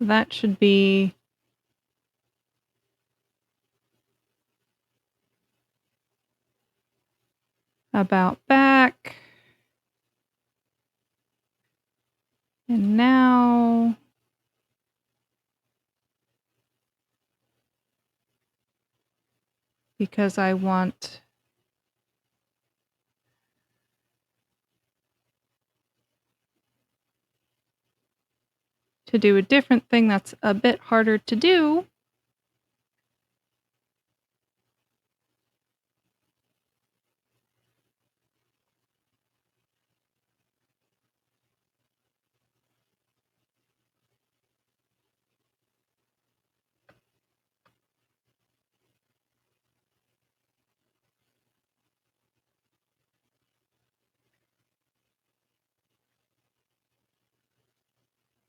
That should be about back. And now because I want to do a different thing that's a bit harder to do.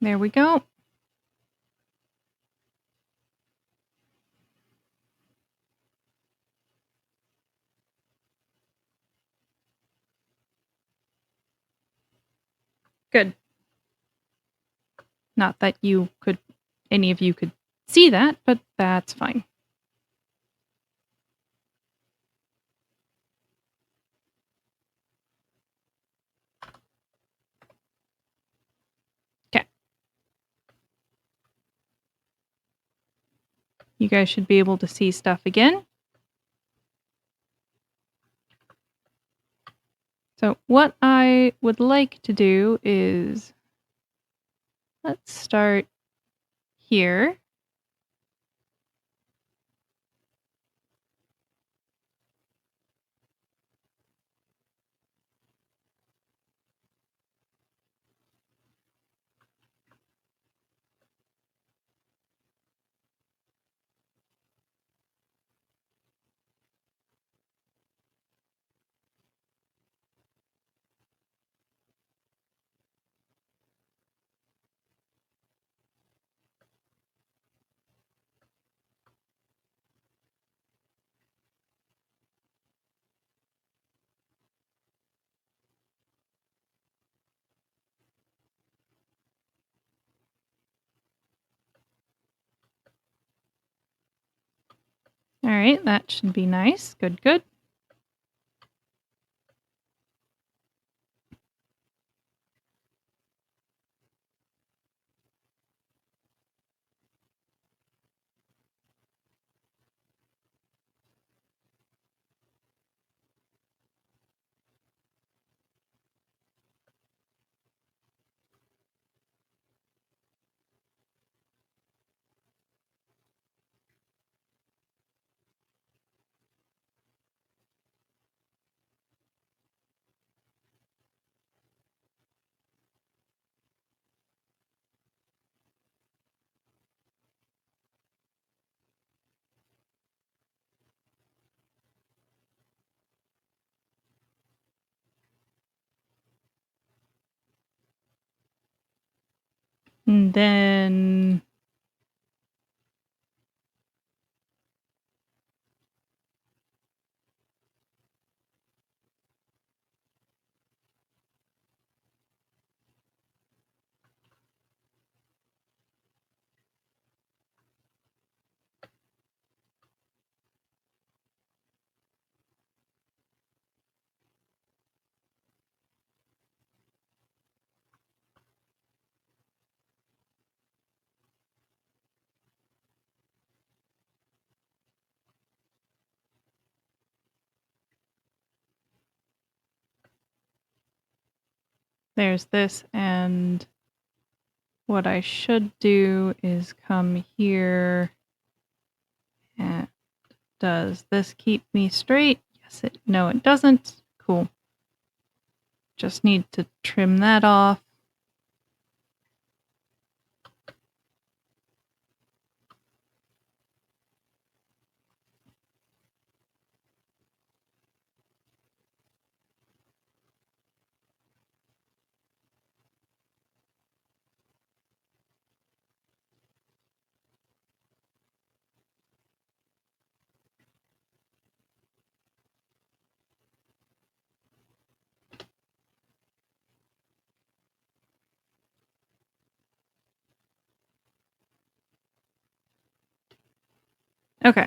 There we go. Good. Not that any of you could see that, but that's fine. Okay. You guys should be able to see stuff again. So what I would like to do is, let's start here. All right, that should be nice. Good, good. And then there's this, and what I should do is come here. And does this keep me straight? Yes, no, it doesn't. Cool. Just need to trim that off. Okay.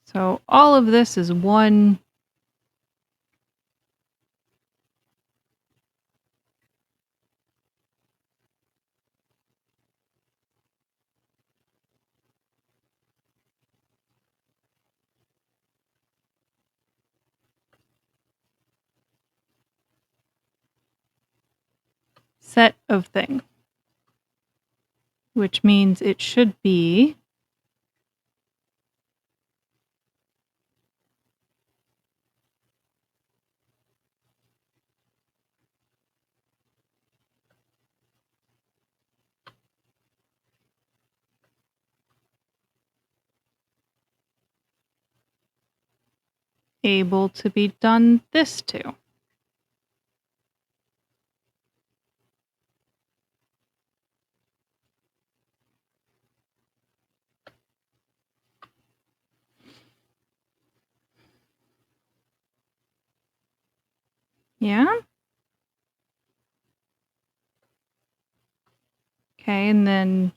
So all of this is one set of things, which means it should be able to be done this too. Yeah? Okay, and then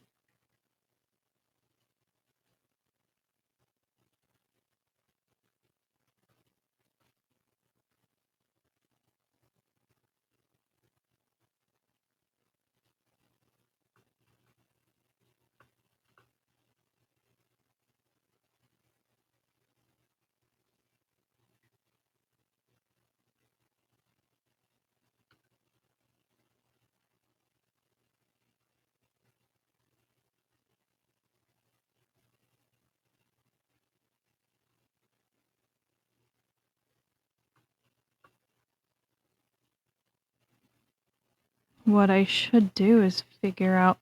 what I should do is figure out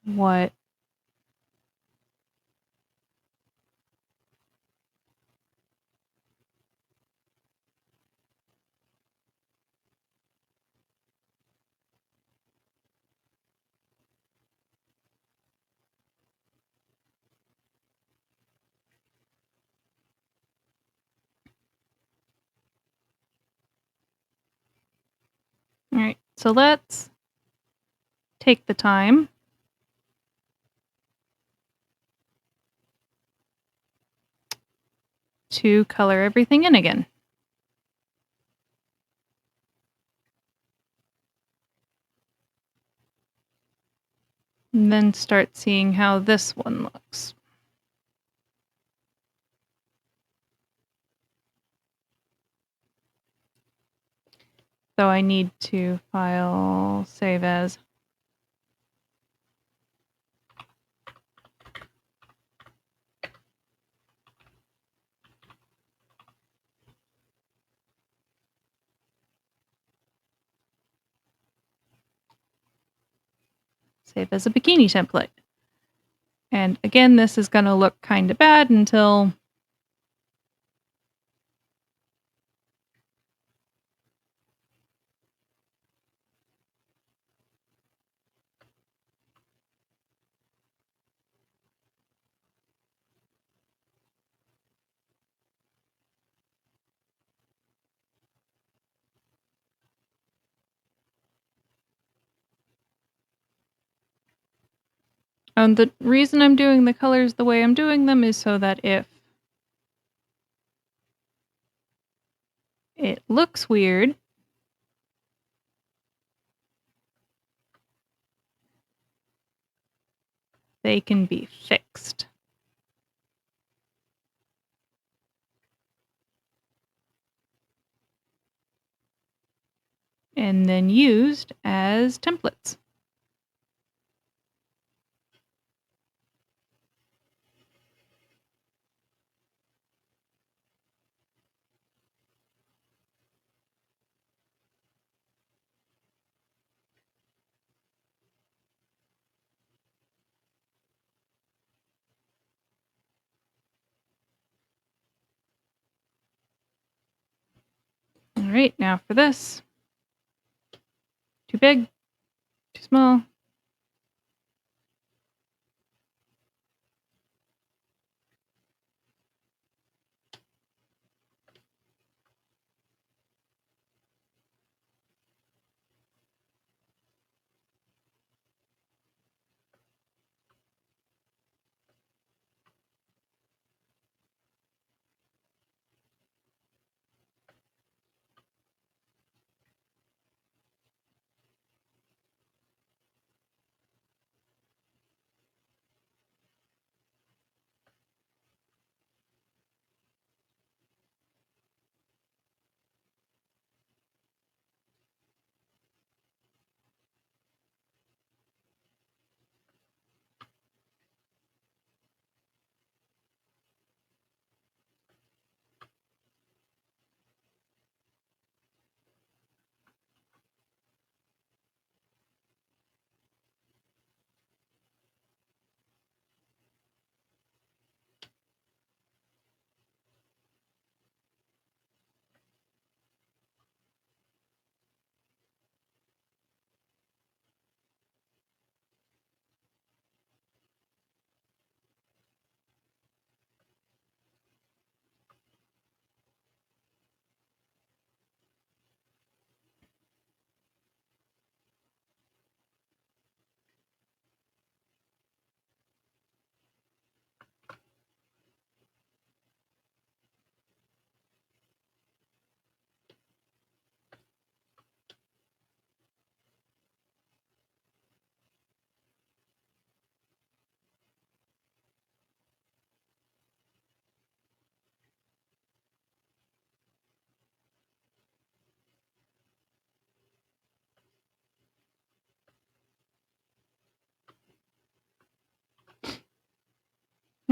what all right, so let's take the time to color everything in again. And then start seeing how this one looks. So I need to file save as. Save as a bikini template. And again, this is going to look kind of bad until the reason I'm doing the colors the way I'm doing them is so that if it looks weird, they can be fixed. And then used as templates. All right, now for this. Too big, too small.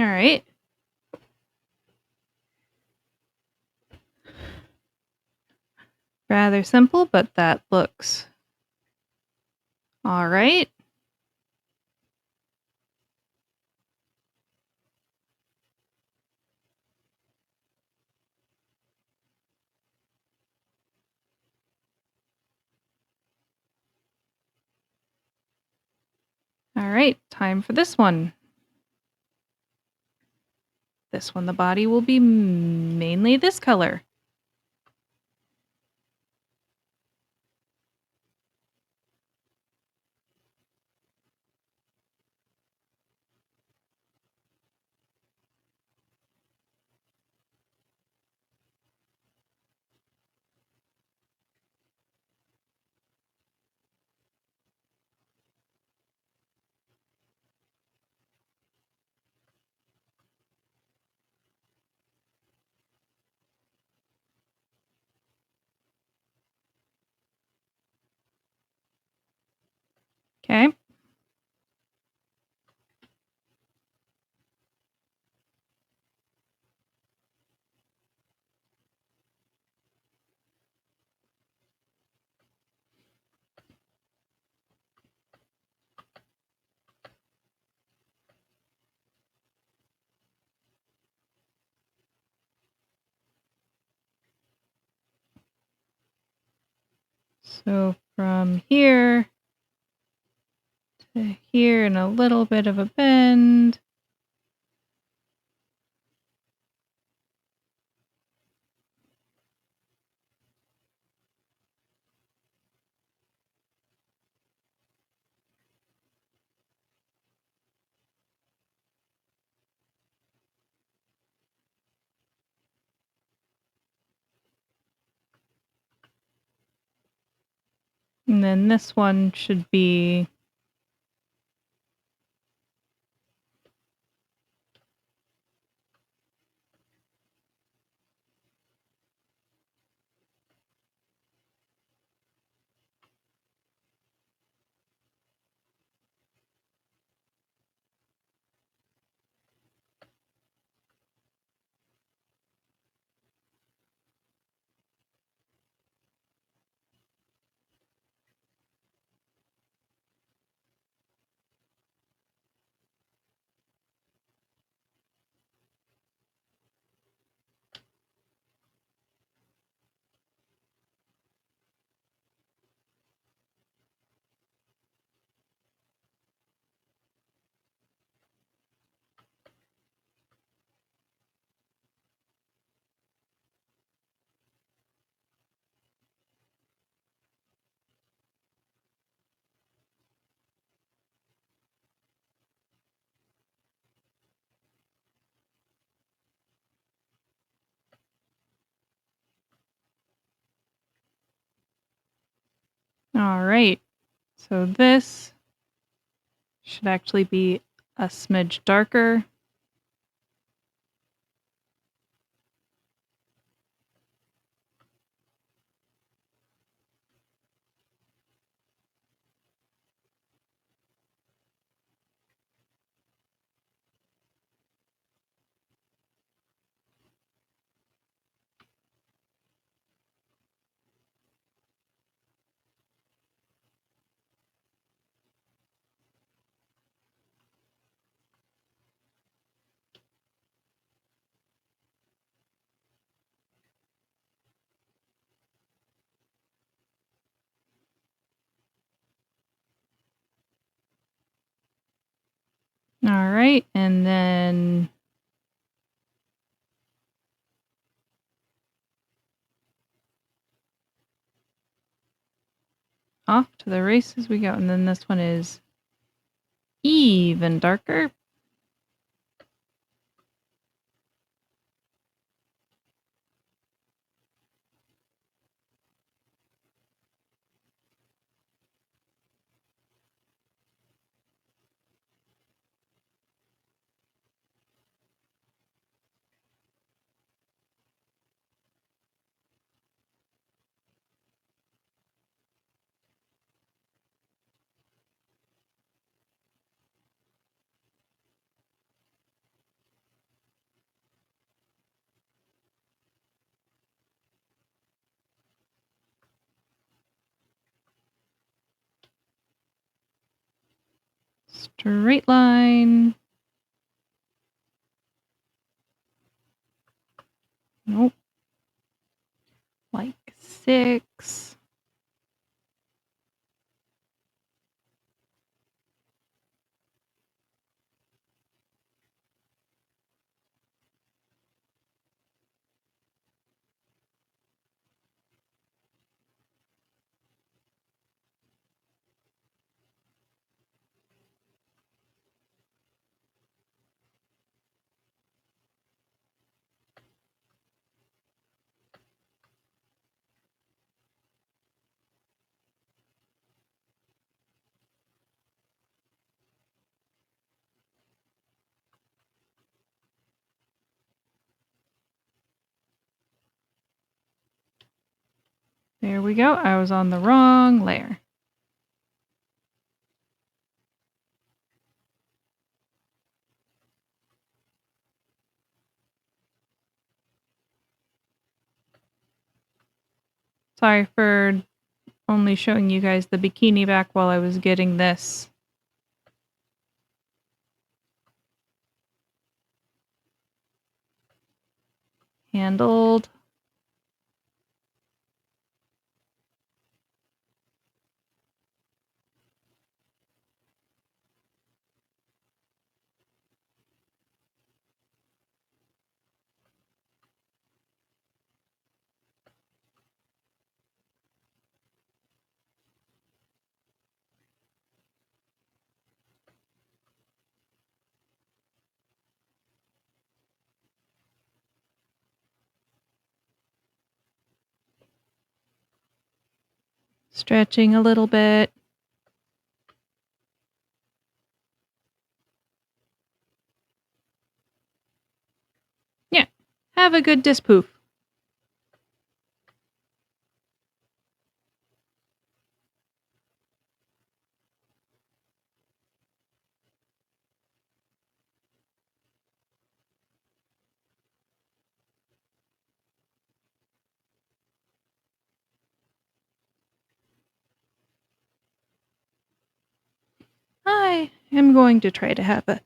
All right. Rather simple, but that looks all right. All right, time for this one. This one, the body will be mainly this color. Okay. So from here to here and a little bit of a bend. And then this one should be all right. So this should actually be a smidge darker. All right, and then off to the races we go. And then this one is even darker. Straight line. Nope. Like 6. There we go. I was on the wrong layer. Sorry for only showing you guys the bikini back while I was getting this handled. Stretching a little bit. Yeah, have a good dispoof. I am going to try to have a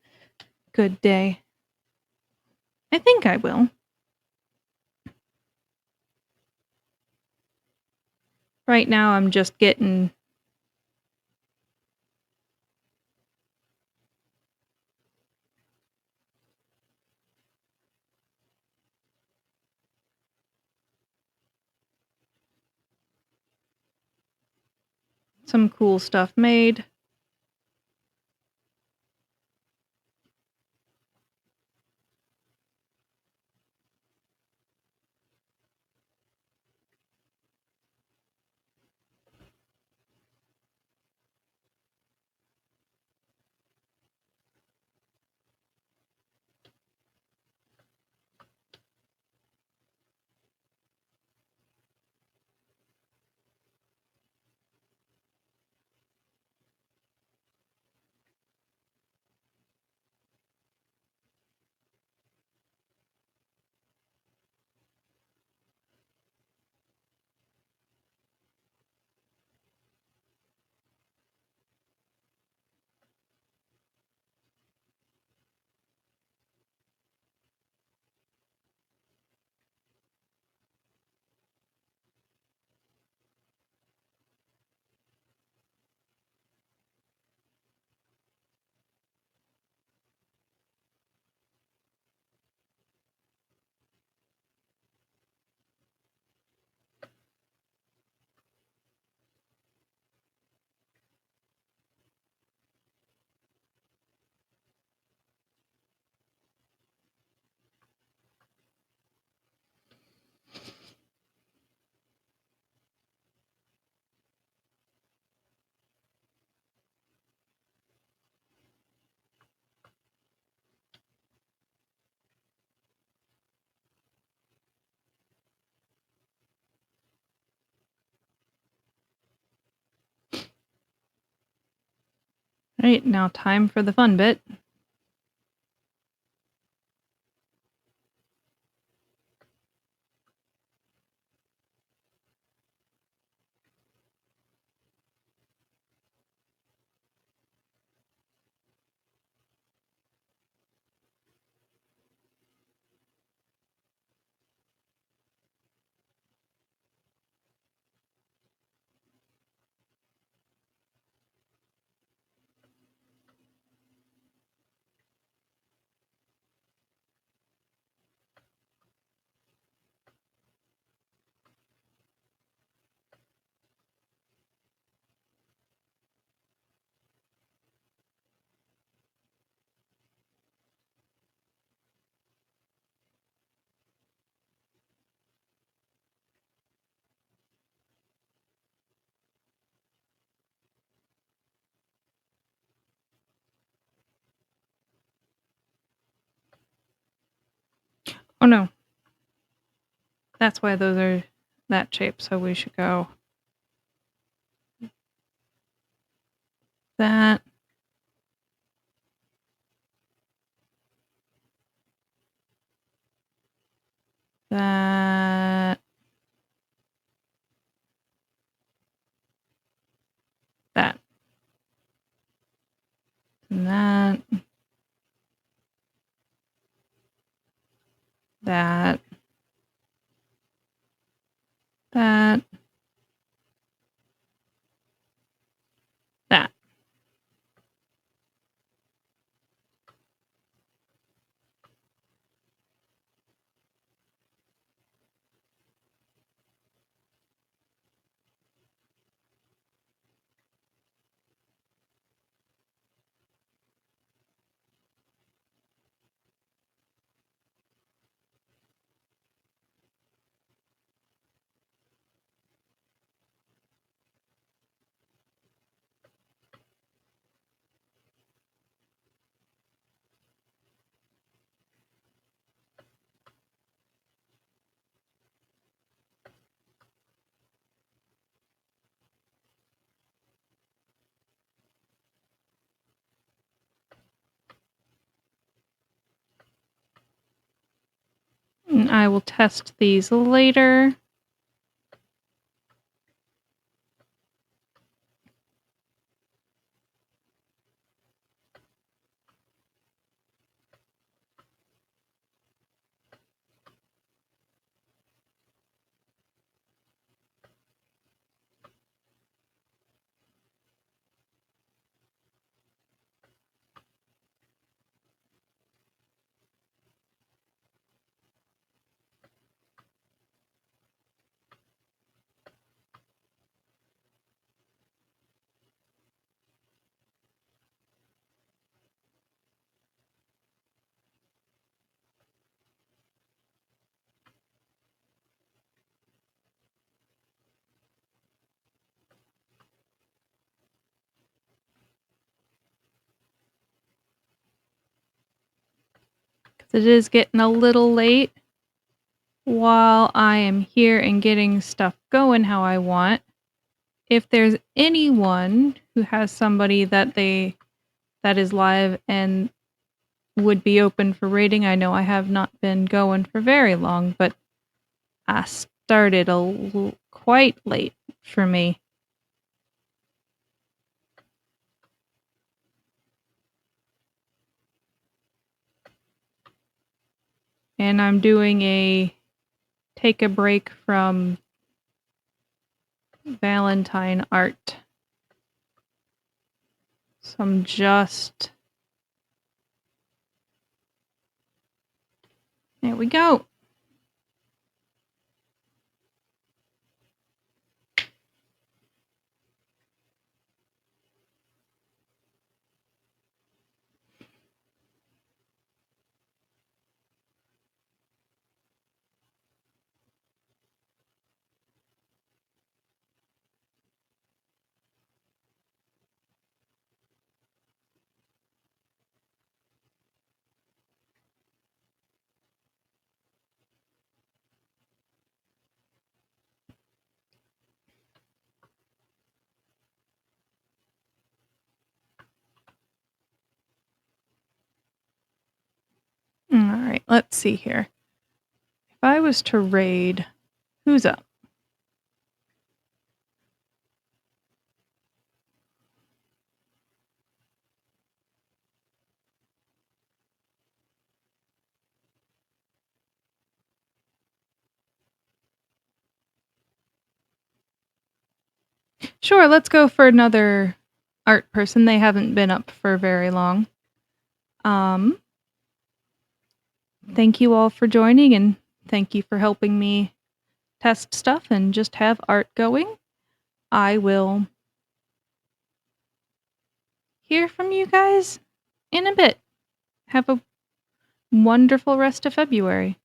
good day. I think I will. Right now I'm just getting some cool stuff made. Right, now time for the fun bit. Oh no, that's why those are that shape, so we should go that, that, that, and that, that, that, that. And I will test these later. It is getting a little late while I am here and getting stuff going how I want. If there's anyone who has somebody that is live and would be open for rating, I know I have not been going for very long, but I started quite late for me. And I'm doing a take a break from Valentine art. So I'm just... There we go. All right, let's see here. If I was to raid, who's up? Sure, let's go for another art person. They haven't been up for very long. Thank you all for joining, and thank you for helping me test stuff and just have art going. I will hear from you guys in a bit. Have a wonderful rest of February.